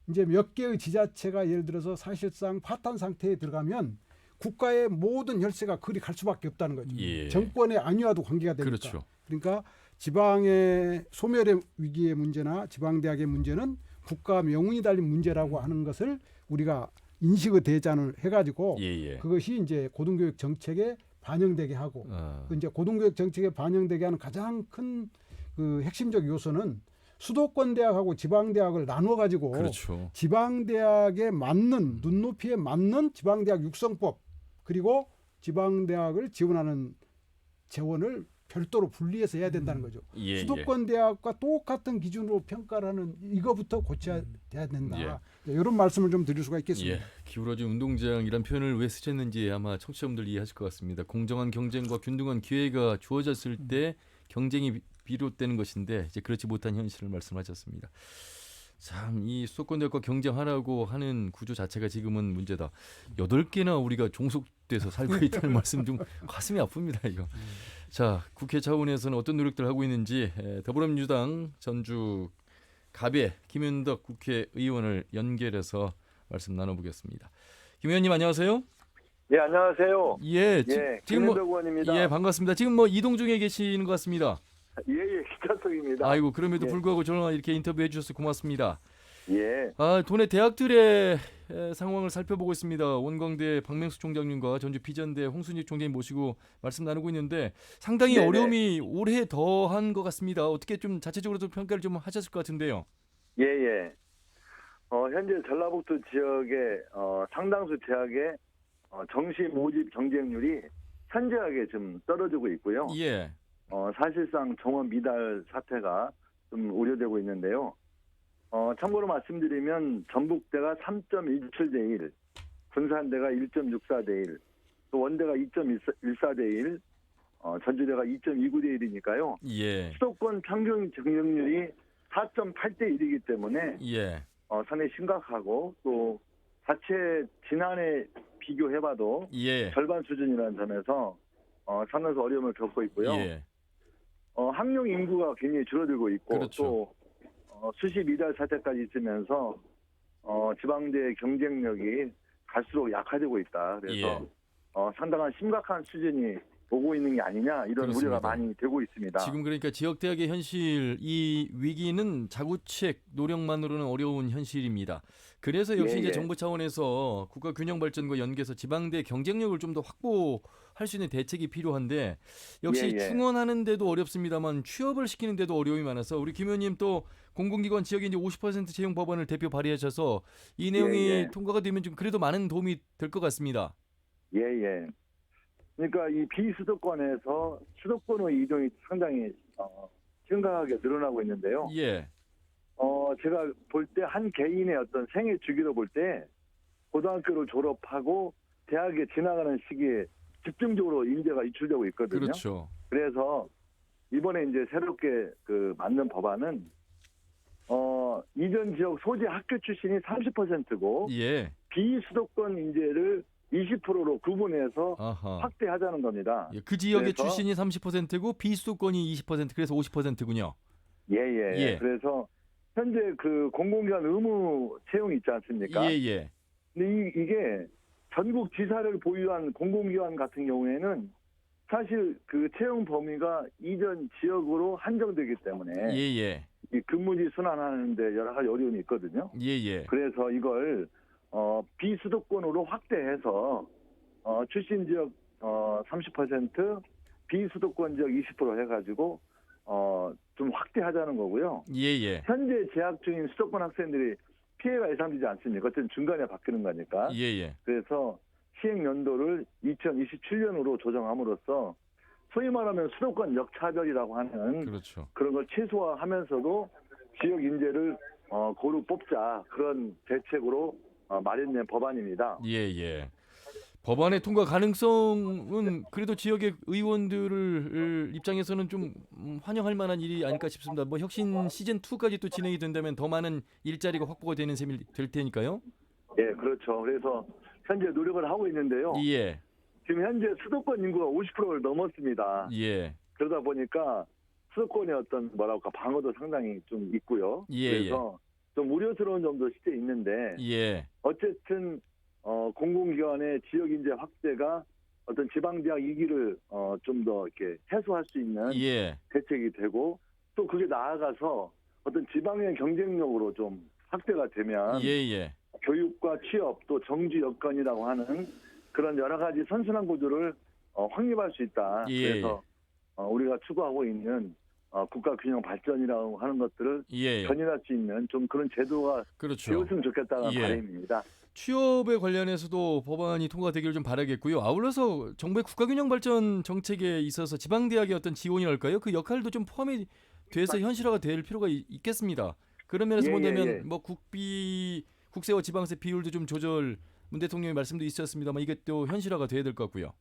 이제 몇 개의 지자체가 예를 들어서 사실상 파탄 상태에 들어가면 국가의 모든 혈세가 그리 갈 수밖에 없다는 거죠. 예. 정권의 안위와도 관계가 되니까. 그렇죠. 그러니까 지방의 소멸의 위기의 문제나 지방대학의 문제는 국가 명운이 달린 문제라고 하는 것을 우리가 인식의 대잔을 해가지고 예. 그것이 이제 고등교육 정책에 반영되게 하고 그 이제 고등교육 정책에 반영되게 하는 가장 큰 그 핵심적 요소는 수도권 대학하고 지방 대학을 나눠 가지고 그렇죠. 지방 대학에 맞는 눈높이에 맞는 지방 대학 육성법 그리고 지방 대학을 지원하는 재원을 별도로 분리해서 해야 된다는 거죠. 예. 수도권 대학과 똑같은 기준으로 평가를 하는 이거부터 고쳐야 된다. 이런 말씀을 좀 드릴 수가 있겠습니다. 예. 기울어진 운동장이란 표현을 왜 쓰셨는지 아마 청취자분들 이해하실 것 같습니다. 공정한 경쟁과 균등한 기회가 주어졌을 때 경쟁이 비롯되는 것인데 이제 그렇지 못한 현실을 말씀하셨습니다. 참 이 수도권 대학과 경쟁하라고 하는 구조 자체가 지금은 문제다. 8개나 우리가 종속돼서 살고 있다는 말씀 좀 가슴이 아픕니다. 이거. 자, 국회 차원에서는 어떤 노력들을 하고 있는지 더불어민주당 전주 갑의 김윤덕 국회의원을 연결해서 말씀 나눠보겠습니다. 김 의원님 안녕하세요. 네, 안녕하세요. 예, 지금 김윤덕 의원입니다. 예, 반갑습니다. 지금 뭐 이동 중에 계시는 것 같습니다. 예, 기차석입니다. 아이고, 그럼에도 불구하고 전화 이렇게 인터뷰해 주셔서 고맙습니다. 예. 도내 대학들의 상황을 살펴보고 있습니다. 원광대 박명수 총장님과 전주 비전대 홍순희 총장님 모시고 말씀 나누고 있는데 상당히 네네. 어려움이 올해 더한 것 같습니다. 어떻게 좀 자체적으로 좀 평가를 좀 하셨을 것 같은데요. 예. 현재 전라북도 지역의 상당수 대학의 정시 모집 경쟁률이 현저하게 좀 떨어지고 있고요. 예. 사실상 정원 미달 사태가 좀 우려되고 있는데요. 참고로 말씀드리면 전북대가 3.17대 1, 군산대가 1.64대 1, 또 원대가 2.14대 1, 전주대가 2.29대 1이니까요. 예. 수도권 평균 경쟁률이 4.8대 1이기 때문에 예. 상당히 심각하고 또 자체 지난해 비교해봐도 예. 절반 수준이라는 점에서 상당수 어려움을 겪고 있고요. 예. 학령 인구가 굉장히 줄어들고 있고 그렇죠. 또 수시 미달 사태까지 있으면서 지방대의 경쟁력이 갈수록 약화되고 있다. 그래서 상당한 심각한 수준이 오고 있는 게 아니냐 이런 그렇습니다. 우려가 많이 되고 있습니다. 지금 그러니까 지역 대학의 현실 이 위기는 자구책 노력만으로는 어려운 현실입니다. 그래서 역시 이제 정부 차원에서 국가 균형 발전과 연계해서 지방대 경쟁력을 좀 더 확보할 수 있는 대책이 필요한데 역시 충원하는 데도 어렵습니다만 취업을 시키는 데도 어려움이 많아서 우리 김 의원님 또 공공기관 지역에 이제 50% 채용 법안을 대표 발의하셔서 이 내용이 통과가 되면 좀 그래도 많은 도움이 될 것 같습니다. 예. 그러니까 이 비수도권에서 수도권의 이동이 상당히 심각하게 늘어나고 있는데요. 예. 제가 볼 때 한 개인의 어떤 생애 주기로 볼 때 고등학교를 졸업하고 대학에 지나가는 시기에 집중적으로 인재가 유출되고 있거든요. 그렇죠. 그래서 이번에 이제 새롭게 만든 법안은 이전 지역 소재 학교 출신이 30%고 예. 비수도권 인재를 20%로 구분해서 아하. 확대하자는 겁니다. 예, 그 지역의 그래서, 출신이 30%고 비수도권이 20% 그래서 50%군요. 예. 그래서 현재 공공기관 의무 채용이 있지 않습니까? 예. 근데 이게 전국 지사를 보유한 공공기관 같은 경우에는 사실 채용 범위가 이전 지역으로 한정되기 때문에 예. 이 근무지 순환하는데 여러 가지 어려움이 있거든요. 예. 그래서 이걸 비수도권으로 확대해서 출신 지역 30% 비수도권 지역 20% 해가지고 좀 확대하자는 거고요. 예. 현재 재학 중인 수도권 학생들이 피해가 예상되지 않습니까? 어쨌든 중간에 바뀌는 거니까. 예. 그래서 시행 연도를 2027년으로 조정함으로써 소위 말하면 수도권 역차별이라고 하는 그렇죠. 그런 걸 최소화하면서도 지역 인재를 고루 뽑자 그런 대책으로 마련된 법안입니다. 예. 법안의 통과 가능성은 그래도 지역의 의원들을 입장에서는 좀 환영할 만한 일이 아닐까 싶습니다. 뭐 혁신 시즌 2까지 또 진행이 된다면 더 많은 일자리가 확보가 되는 셈이 될 테니까요. 예, 그렇죠. 그래서 현재 노력을 하고 있는데요. 예. 지금 현재 수도권 인구가 50%를 넘었습니다. 예. 그러다 보니까 수도권의 어떤 뭐랄까 방어도 상당히 좀 있고요. 예, 그래서 좀 우려스러운 점도 실제 있는데 예. 어쨌든 공공기관의 지역 인재 확대가 어떤 지방대학 위기를 좀 더 이렇게 해소할 수 있는 예. 대책이 되고 또 그게 나아가서 어떤 지방의 경쟁력으로 좀 확대가 되면 예. 교육과 취업 또 정주 여건이라고 하는 그런 여러 가지 선순환 구조를 확립할 수 있다. 예. 그래서 우리가 추구하고 있는 국가 균형 발전이라고 하는 것들을 예. 견인할 수 있는 좀 그런 제도가 그렇죠. 되었으면 좋겠다는 예. 바람입니다. 취업에 관련해서도 법안이 통과되기를 좀 바라겠고요. 아울러서 정부의 국가균형 발전 정책에 있어서 지방대학의 어떤 지원이랄까요? 그 역할도 좀 포함이 돼서 현실화가 될 필요가 있겠습니다. 그런 면에서 본다면 뭐 국세와 지방세 비율도 좀 조절 문 대통령의 말씀도 있었습니다만 이게 또 현실화가 돼야 될 것 같고요.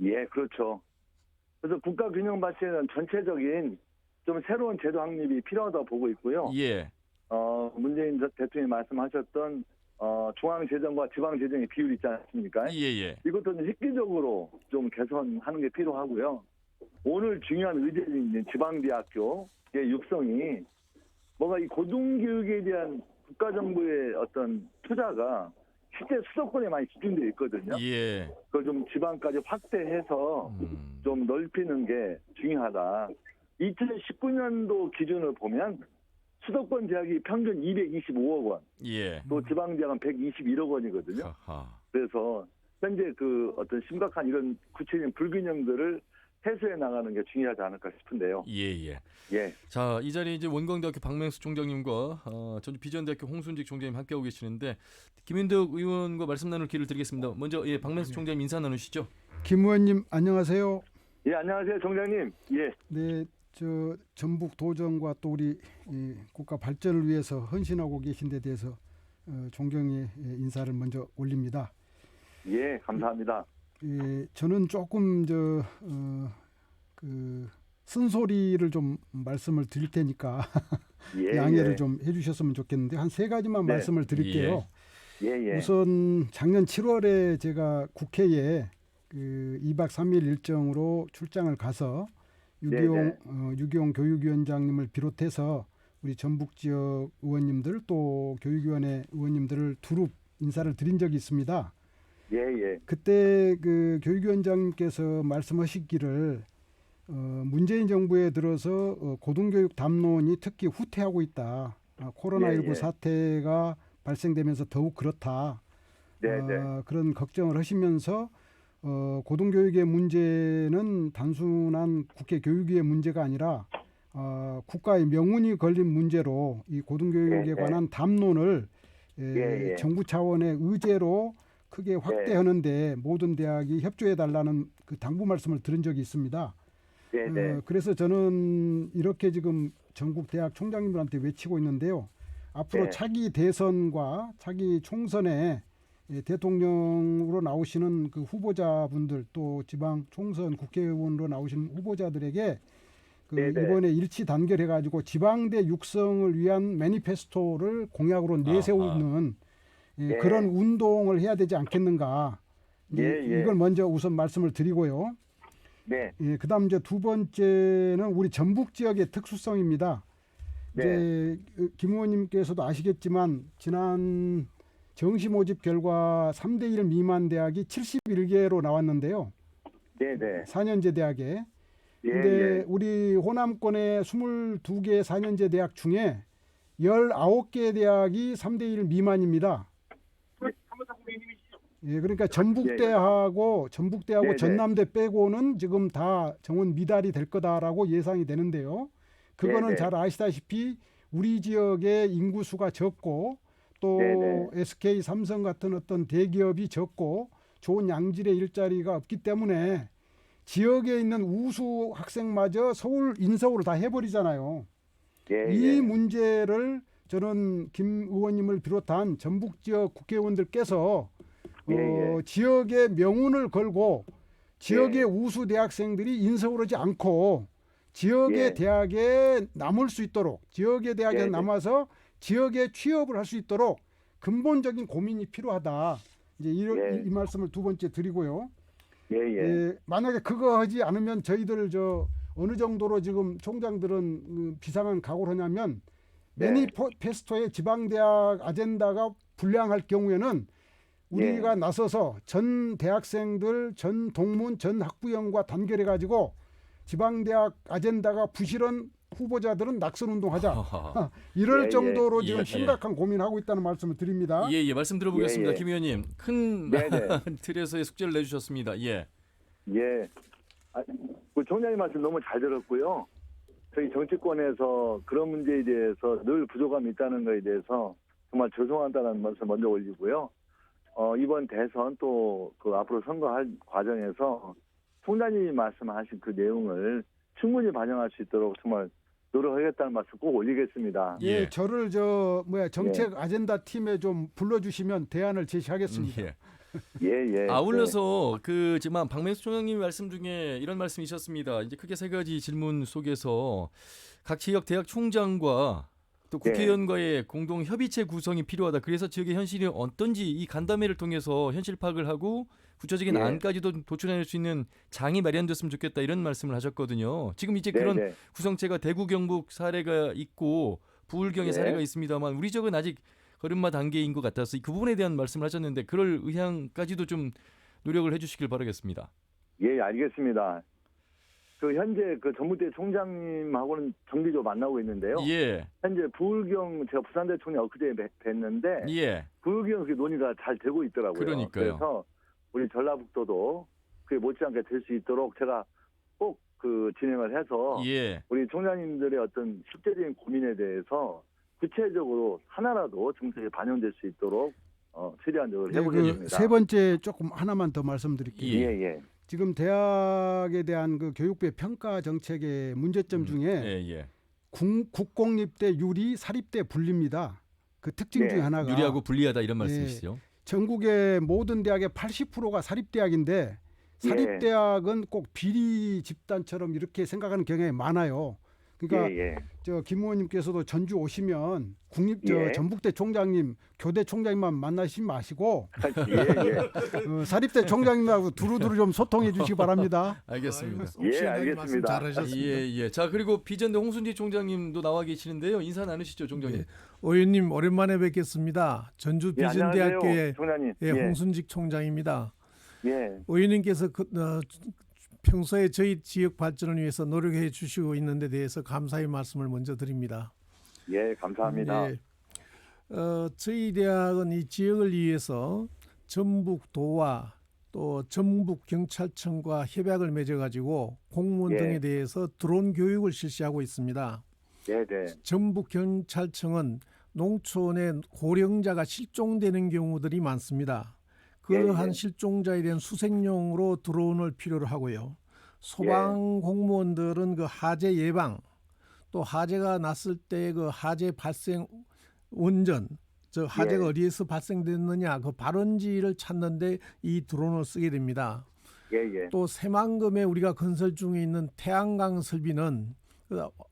예, 그렇죠. 그래서 국가 균형 발전은 전체적인 좀 새로운 제도 확립이 필요하다고 보고 있고요. 예. 문재인 대통령이 말씀하셨던 중앙재정과 지방재정의 비율이 있지 않습니까? 예. 이것도 좀 획기적으로 좀 개선하는 게 필요하고요. 오늘 중요한 의제인 있는 지방대학교의 육성이 뭔가 이 고등교육에 대한 국가정부의 어떤 투자가 실제 수도권에 많이 집중되어 있거든요. 예. 그걸 좀 지방까지 확대해서 좀 넓히는 게 중요하다. 2019년도 기준을 보면 수도권 대학이 평균 225억 원, 예. 또 지방 대학은 121억 원이거든요. 하하. 그래서 현재 그 어떤 심각한 이런 구체적인 불균형들을 해소해 나가는 게 중요하지 않을까 싶은데요. 예. 예. 자, 이 자리에 이제 원광대학교 박맹수 총장님과 전주 비전대학교 홍순직 총장님 함께하고 계시는데 김인덕 의원과 말씀 나눌 기회를 드리겠습니다. 먼저 박맹수 총장님 인사 나누시죠. 김 의원님 안녕하세요. 예, 안녕하세요, 총장님. 예. 네, 저 전북 도정과 또 우리 국가 발전을 위해서 헌신하고 계신 데 대해서 존경의 인사를 먼저 올립니다. 예, 감사합니다. 저는 조금 쓴소리를 좀 말씀을 드릴 테니까 양해를 좀 해주셨으면 좋겠는데 한 세 가지만 말씀을 드릴게요. 예. 우선 작년 7월에 제가 국회에 2박 3일 일정으로 출장을 가서 유기용 교육위원장님을 비롯해서 우리 전북 지역 의원님들 또 교육위원회 의원님들을 두루 인사를 드린 적이 있습니다. 예. 그때 그 교육위원장님께서 말씀하시기를 문재인 정부에 들어서 고등교육 담론이 특히 후퇴하고 있다. 코로나19 사태가 발생되면서 더욱 그렇다. 그런 걱정을 하시면서 고등교육의 문제는 단순한 국회 교육위의 문제가 아니라 국가의 명운이 걸린 문제로 이 고등교육에 관한 담론을 정부 차원의 의제로 크게 확대하는데 모든 대학이 협조해달라는 그 당부 말씀을 들은 적이 있습니다. 그래서 저는 이렇게 지금 전국 대학 총장님들한테 외치고 있는데요. 앞으로 차기 대선과 차기 총선에 대통령으로 나오시는 그 후보자분들 또 지방 총선 국회의원으로 나오시는 후보자들에게 이번에 일치 단결해가지고 지방대 육성을 위한 매니페스토를 공약으로 내세우는 그런 운동을 해야 되지 않겠는가. 이걸 먼저 우선 말씀을 드리고요. 그다음 이제 두 번째는 우리 전북 지역의 특수성입니다. 이제 김 의원님께서도 아시겠지만 지난 정시 모집 결과 3대1 미만 대학이 71개로 나왔는데요. 4년제 대학에. 근데 우리 호남권의 22개 4년제 대학 중에 19개 대학이 3대1 미만입니다. 그러니까 전북대하고 전남대 빼고는 지금 다 정원 미달이 될 거다라고 예상이 되는데요. 그거는 잘 아시다시피 우리 지역의 인구수가 적고 또 SK, 삼성 같은 어떤 대기업이 적고 좋은 양질의 일자리가 없기 때문에 지역에 있는 우수 학생마저 서울, 인서울을 다 해버리잖아요. 이 문제를 저는 김 의원님을 비롯한 전북 지역 국회의원들께서 지역의 명운을 걸고 지역의 우수 대학생들이 인서울하지 않고 지역의 대학에 남을 수 있도록 지역의 대학에 남아서 지역에 취업을 할 수 있도록 근본적인 고민이 필요하다. 이제 이 말씀을 두 번째 드리고요. 예, 예. 만약에 그거 하지 않으면 저희들 어느 정도로 지금 총장들은 비상한 각오를 하냐면 매니페스토의 지방대학 아젠다가 불량할 경우에는 우리가 나서서 전 대학생들, 전 동문, 전 학부형과 단결해 가지고 지방대학 아젠다가 부실한 후보자들은 낙선운동하자. 이럴 정도로 지금 심각한 고민하고 있다는 말씀을 드립니다. 예, 말씀 들어보겠습니다. 김 의원님, 큰 틀에서의 숙제를 내주셨습니다. 예. 예. 그 총장님 말씀 너무 잘 들었고요. 저희 정치권에서 그런 문제에 대해서 늘 부족함이 있다는 것에 대해서 정말 죄송하다는 말씀 먼저 올리고요. 이번 대선 또 그 앞으로 선거할 과정에서 총장님이 말씀하신 그 내용을 충분히 반영할 수 있도록 정말 노력하겠다는 말씀 꼭 올리겠습니다. 예, 저를 정책 아젠다 팀에 좀 불러주시면 대안을 제시하겠습니다. 예. 아울러서 지만 박명수 총장님 말씀 중에 이런 말씀이 있었습니다. 이제 크게 세 가지 질문 속에서 각 지역 대학 총장과 또 국회의원과의 공동 협의체 구성이 필요하다. 그래서 지역의 현실이 어떤지 이 간담회를 통해서 현실 파악을 하고 구체적인 안까지도 도출해낼 수 있는 장이 마련됐으면 좋겠다 이런 말씀을 하셨거든요. 지금 이제 그런 구성체가 대구 경북 사례가 있고 부울경의 사례가 있습니다만 우리 지역은 아직 걸음마 단계인 것 같아서 그 부분에 대한 말씀을 하셨는데 그럴 의향까지도 좀 노력을 해주시길 바라겠습니다. 예, 알겠습니다. 현재 전북대 총장님하고는 정기적으로 만나고 있는데요. 현재 부울경 제가 부산대 총장 엊그제 뵀는데 부울경 논의가 잘 되고 있더라고요. 그러니까요. 그래서 우리 전라북도도 그에 못지않게 될 수 있도록 제가 꼭 진행을 해서 우리 총장님들의 어떤 실제적인 고민에 대해서 구체적으로 하나라도 정책에 반영될 수 있도록 최대한 노력을 해보겠습니다. 세 번째 조금 하나만 더 말씀드릴게요. 예. 지금 대학에 대한 교육부의 평가 정책의 문제점 중에 국공립대 유리, 사립대 분리입니다. 그 특징 중에 하나가 유리하고 불리하다 이런 말씀이시죠? 전국의 모든 대학의 80%가 사립대학인데 사립대학은 꼭 비리 집단처럼 이렇게 생각하는 경향이 많아요. 그러니까 김 의원님께서도 전주 오시면 전북대 총장님, 교대 총장님만 만나시지 마시고 사립대 총장님하고 두루두루 좀 소통해 주시기 바랍니다. 알겠습니다. 알겠습니다. 잘하셨습니다. 자, 그리고 비전대 홍순지 총장님도 나와 계시는데요. 인사 나누시죠, 총장님. 의원님 오랜만에 뵙겠습니다. 전주 비전대학교의 홍순직 총장입니다. 의원님께서 평소에 저희 지역 발전을 위해서 노력해 주시고 있는 데 대해서 감사의 말씀을 먼저 드립니다. 예, 감사합니다. 저희 대학은 이 지역을 위해서 전북도와 또 전북경찰청과 협약을 맺어가지고 공무원 등에 대해서 드론 교육을 실시하고 있습니다. 전북경찰청은 농촌에 고령자가 실종되는 경우들이 많습니다. 그러한 실종자에 대한 수색용으로 드론을 필요로 하고요. 소방 공무원들은 하재 예방, 또 하재가 났을 때 하재 발생 원전, 하재가 어디에서 발생됐느냐 그 발원지를 찾는데 이 드론을 쓰게 됩니다. 또 새만금에 우리가 건설 중에 있는 태양광 설비는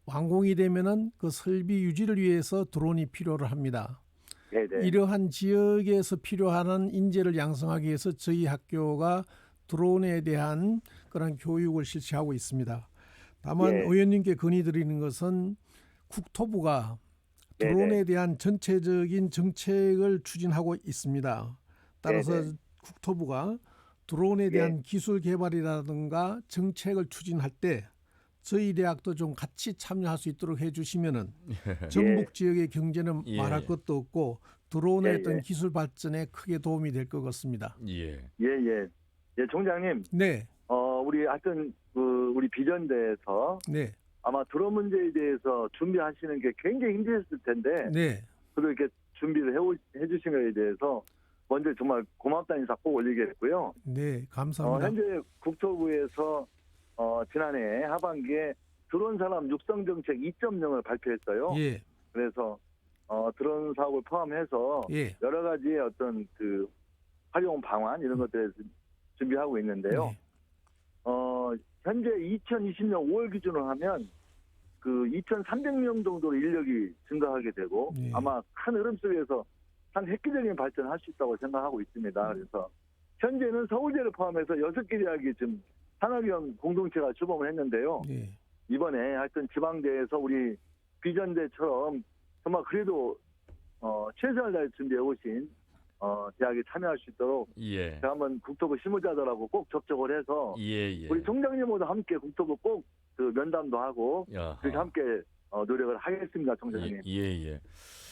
완공이 되면은 그 설비 유지를 위해서 드론이 필요로 합니다. 이러한 지역에서 필요한 인재를 양성하기 위해서 저희 학교가 드론에 대한 그런 교육을 실시하고 있습니다. 다만 의원님께 건의드리는 것은 국토부가 드론에 대한 전체적인 정책을 추진하고 있습니다. 따라서 국토부가 드론에 대한 기술 개발이라든가 정책을 추진할 때 저희 대학도 좀 같이 참여할 수 있도록 해주시면은 전북 지역의 경제는 말할 것도 없고 드론의 어떤 기술 발전에 크게 도움이 될 것 같습니다. 총장님. 우리 하여튼 우리 비전대에서 아마 드론 문제에 대해서 준비하시는 게 굉장히 힘드셨을 텐데 그래도 이렇게 준비를 해주신 것에 대해서 먼저 정말 고맙다는 인사 꼭 올리겠고요. 감사합니다. 현재 국토부에서 지난해 하반기에 드론 산업 육성 정책 2.0을 발표했어요. 그래서 드론 사업을 포함해서 여러 가지의 어떤 활용 방안 이런 것들을 준비하고 있는데요. 현재 2020년 5월 기준으로 하면 2,300명 정도로 인력이 증가하게 되고 아마 큰 흐름 속에서 상 획기적인 발전할 수 있다고 생각하고 있습니다. 그래서 현재는 서울대를 포함해서 6개 대학이 지금 산학연 공동체가 주범을 했는데요. 예. 이번에 하여튼 지방대에서 우리 비전대처럼 정말 그래도 최선을 다해 준비해 오신 대학에 참여할 수 있도록 예. 제가 한번 국토부 실무자들하고 꼭 접촉을 해서 예. 우리 총장님하고도 함께 국토부 꼭 그 면담도 하고 야하. 그렇게 함께 노력을 하겠습니다, 총장님. 예.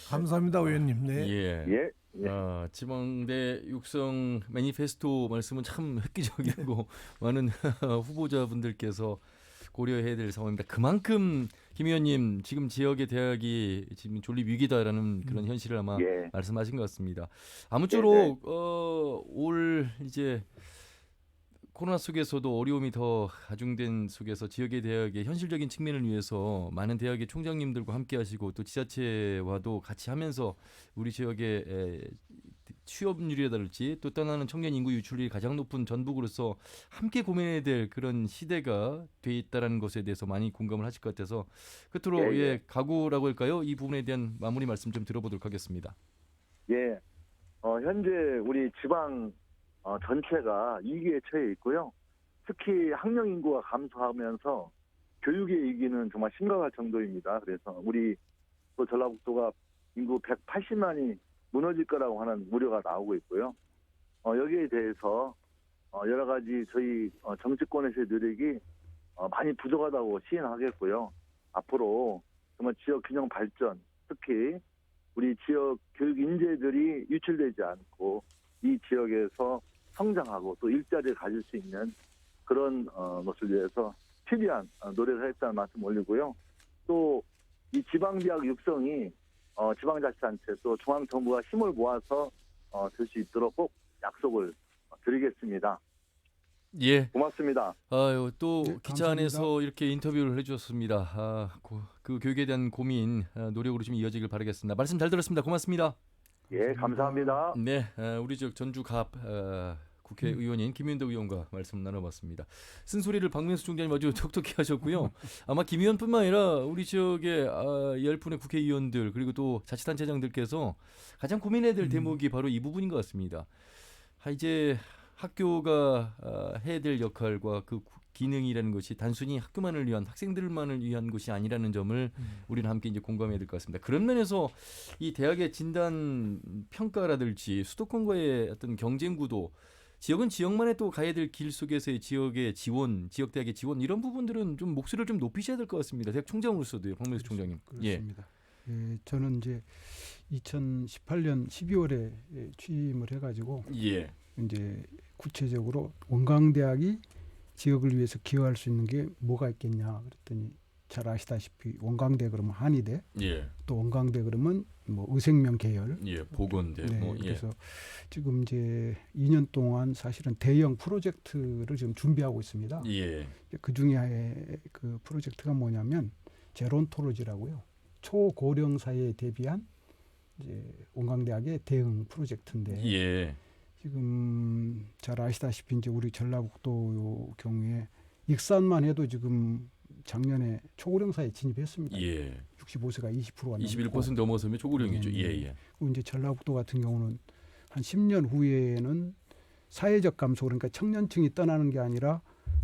감사합니다, 의원님. 네. 예. 예. 지방대 육성 매니페스토 말씀은 참 획기적이고 많은 후보자분들께서 고려해야 될 상황입니다. 그만큼 김 의원님 지금 지역의 대학이 지금 존립 위기다라는 그런 현실을 아마 예. 말씀하신 것 같습니다. 아무쪼록 올 이제 코로나 속에서도 어려움이 더 가중된 속에서 지역의 대학의 현실적인 측면을 위해서 많은 대학의 총장님들과 함께 하시고 또 지자체와도 같이 하면서 우리 지역의 취업률이라든지 또 떠나는 청년 인구 유출률이 가장 높은 전북으로서 함께 고민해야 될 그런 시대가 돼 있다는 것에 대해서 많이 공감을 하실 것 같아서 끝으로 예. 각오라고 할까요? 이 부분에 대한 마무리 말씀 좀 들어보도록 하겠습니다. 예. 현재 우리 지방 전체가 위기에 처해 있고요. 특히 학령 인구가 감소하면서 교육의 위기는 정말 심각할 정도입니다. 그래서 우리 또 전라북도가 인구 180만이 무너질 거라고 하는 우려가 나오고 있고요. 여기에 대해서 여러 가지 저희 정치권에서의 노력이 많이 부족하다고 시인하겠고요. 앞으로 정말 지역 균형 발전, 특히 우리 지역 교육 인재들이 유출되지 않고 이 지역에서 성장하고 또 일자리를 가질 수 있는 그런 것을 위해서 최대한 노력을 하겠다는 말씀 올리고요. 또 이 지방대학 육성이 지방자치단체 또 중앙정부가 힘을 모아서 될 수 있도록 꼭 약속을 드리겠습니다. 예. 고맙습니다. 아유, 또 네, 기차 감사합니다. 안에서 이렇게 인터뷰를 해주셨습니다. 그 교육에 대한 고민 노력으로 좀 이어지길 바라겠습니다. 말씀 잘 들었습니다. 고맙습니다. 예, 감사합니다. 네, 우리 지역 전주갑 국회의원인 김윤덕 의원과 말씀 나눠봤습니다. 쓴소리를 박명수 총장님 아주 톡톡히 하셨고요. 아마 김 의원뿐만 아니라 우리 지역의 10분의 국회의원들 그리고 또 자치단체장들께서 가장 고민해야 될 대목이 바로 이 부분인 것 같습니다. 이제 학교가 해야 될 역할과 그 기능이라는 것이 단순히 학교만을 위한 학생들만을 위한 것이 아니라는 점을 우리는 함께 이제 공감해야 될 것 같습니다. 그런 면에서 이 대학의 진단 평가라든지 수도권과의 어떤 경쟁 구도, 지역은 지역만의 또 가야 될 길 속에서의 지역의 지원, 지역 대학의 지원 이런 부분들은 좀 목소리를 좀 높이셔야 될 것 같습니다. 대학 총장으로서도요, 박명수 총장님. 그렇습니다. 예, 저는 이제 2018년 12월에 취임을 해가지고 예. 이제 구체적으로 원광대학이 지역을 위해서 기여할 수 있는 게 뭐가 있겠냐 그랬더니 잘 아시다시피 원광대 그러면 한의대, 예. 또 원광대 그러면 뭐 의생명 계열, 예, 보건대. 네, 예. 그래서 지금 이제 2년 동안 사실은 대형 프로젝트를 지금 준비하고 있습니다. 예. 그 중에 그 프로젝트가 뭐냐면 제론토로지라고요. 초고령사에 대비한 이제 원광대학의 대응 프로젝트인데 예. 지금 잘 아시다시피 이제 우리 전라북도 경우에 익산만 해도 지금 작년에 초고령사에 진입했습니다. 예. 65세가 20%가 넘고 21% 넘어서면 초고령이죠. 네, 네. 예. 그리고 이제 전라북도 같은 경우는 한 10년 후에는 사회적 감소 그러니까 청년층이 떠나는 게 아니라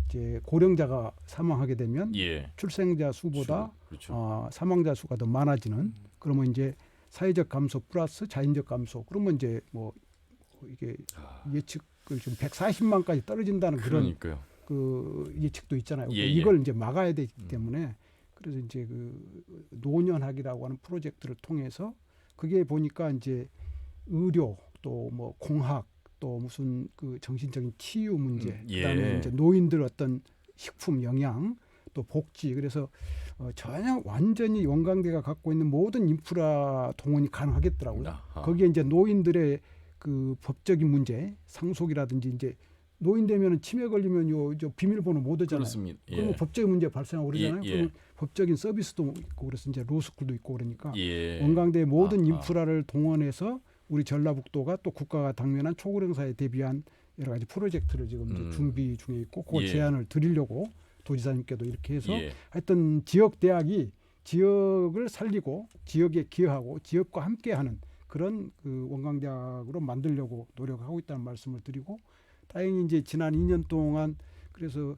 이제 고령자가 사망하게 되면 예. 출생자 수보다 그렇죠. 사망자 수가 더 많아지는 그러면 이제 사회적 감소 플러스 자연적 감소 그러면 이제 뭐 이게 예측을 좀 140만까지 떨어진다는 그런 그러니까요. 그 예측도 있잖아요. 예, 이걸 이제 막아야 되기 때문에 그래서 이제 그 노년학이라고 하는 프로젝트를 통해서 그게 보니까 이제 의료 또 뭐 공학 또 무슨 그 정신적인 치유 문제 예. 그다음에 이제 노인들 어떤 식품 영양 또 복지 그래서 전혀 완전히 원광대가 갖고 있는 모든 인프라 동원이 가능하겠더라고요. 아하. 거기에 이제 노인들의 그 법적인 문제 상속이라든지 이제 노인 되면은 치매 걸리면 저 비밀번호 못 얻잖아요. 그렇습니다. 예. 그러면 법적인 문제 발생하고 그러잖아요. 예, 예. 그러면 법적인 서비스도 있고 그래서 이제 로스쿨도 있고 그러니까 예. 원광대의 모든 아하. 인프라를 동원해서 우리 전라북도가 또 국가가 당면한 초고령사에 대비한 여러 가지 프로젝트를 지금 이제 준비 중에 있고 그 예. 제안을 드리려고 도지사님께도 이렇게 해서 예. 하여튼 지역 대학이 지역을 살리고 지역에 기여하고 지역과 함께하는 그런 그 원광대학으로 만들려고 노력하고 있다는 말씀을 드리고, 다행히 이제 지난 2년 동안 그래서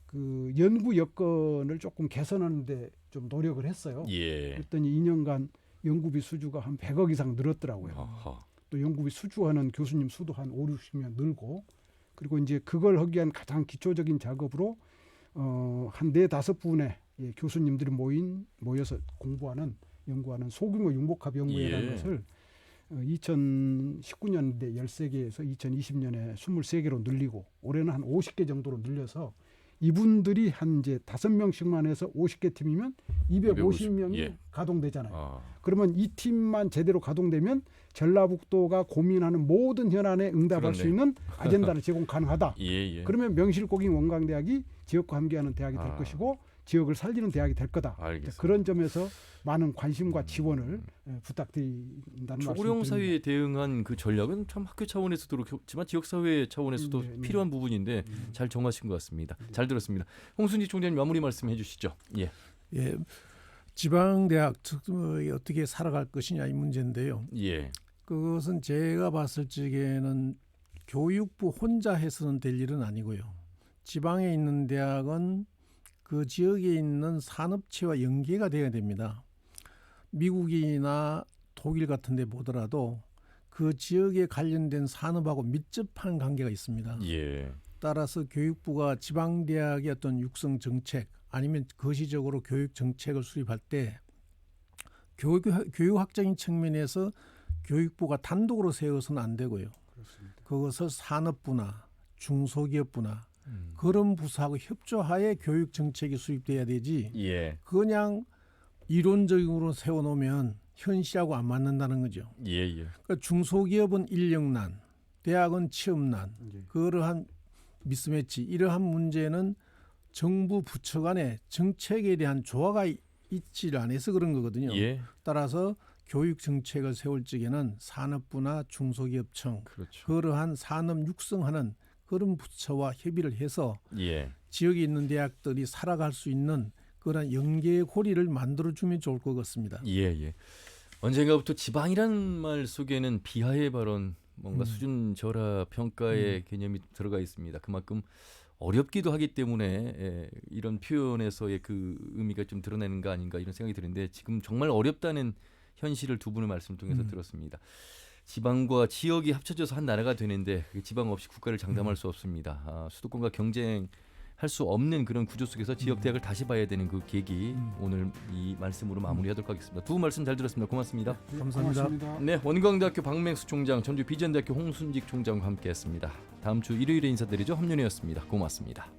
그 연구 여건을 조금 개선하는데 좀 노력을 했어요. 예. 그랬더니 2년간 연구비 수주가 한 100억 이상 늘었더라고요. 어허. 또 연구비 수주하는 교수님 수도 한 5, 60명 늘고, 그리고 이제 그걸 하기 위한 가장 기초적인 작업으로 한 4-5분의 교수님들이 모여서 연구하는 소규모 융복합 연구회라는 예. 것을 2019년대 13개에서 2020년에 23개로 늘리고, 올해는 한 50개 정도로 늘려서 이분들이 한 이제 5명씩만 해서 50개 팀이면 250명이 예. 가동되잖아요. 그러면 이 팀만 제대로 가동되면 전라북도가 고민하는 모든 현안에 응답할 수 그렇네요. 있는 아젠다를 제공 가능하다. 예. 그러면 명실공히 원광대학이 지역과 함께하는 대학이 될 것이고 지역을 살리는 대학이 될 거다. 알겠습니다. 그런 점에서 많은 관심과 지원을 부탁드린다는 초고령 말씀을 사회에 대응한 그 전략은 참 학교 차원에서도 그렇지만 지역 사회 차원에서도 네. 필요한 부분인데 잘 정하신 것 같습니다. 잘 들었습니다. 홍순직 총장님 마무리 말씀해 주시죠. 예. 예, 지방대학 어떻게 살아갈 것이냐 이 문제인데요. 예. 그것은 제가 봤을 적에는 교육부 혼자 해서는 될 일은 아니고요. 지방에 있는 대학은 그 지역에 있는 산업체와 연계가 돼야 됩니다. 미국이나 독일 같은 데 보더라도 그 지역에 관련된 산업하고 밀접한 관계가 있습니다. 예. 따라서 교육부가 지방대학의 어떤 육성 정책 아니면 거시적으로 교육 정책을 수립할 때 교육학적인 측면에서 교육부가 단독으로 세워서는 안 되고요. 그렇습니다. 그것을 산업부나 중소기업부나 그런 부서하고 협조하에 교육 정책이 수립돼야 되지. 예. 그냥 이론적으로 세워놓으면 현실하고 안 맞는다는 거죠. 예. 그러니까 중소기업은 인력난, 대학은 취업난, 그러한 미스매치, 이러한 문제는 정부 부처 간에 정책에 대한 조화가 있지 않아서 그런 거거든요. 예. 따라서 교육 정책을 세울 적에는 산업부나 중소기업청, 그렇죠. 그러한 산업 육성하는 그런 부처와 협의를 해서 예. 지역에 있는 대학들이 살아갈 수 있는 그런 연계의 고리를 만들어주면 좋을 것 같습니다. 예. 언젠가부터 지방이란 말 속에는 비하의 발언, 뭔가 수준 저하 평가의 개념이 들어가 있습니다. 그만큼 어렵기도 하기 때문에 이런 표현에서의 그 의미가 좀 드러나는 거 아닌가 이런 생각이 드는데 지금 정말 어렵다는 현실을 두 분의 말씀 통해서 들었습니다. 지방과 지역이 합쳐져서 한 나라가 되는데 지방 없이 국가를 장담할 수 없습니다. 수도권과 경쟁할 수 없는 그런 구조 속에서 지역 대학을 다시 봐야 되는 그 계기 오늘 이 말씀으로 마무리하도록 하겠습니다. 두 분 말씀 잘 들었습니다. 고맙습니다. 감사합니다. 고맙습니다. 네, 원광대학교 박맹수 총장, 전주 비전대학교 홍순직 총장과 함께했습니다. 다음 주 일요일에 인사드리죠. 함윤이었습니다. 고맙습니다.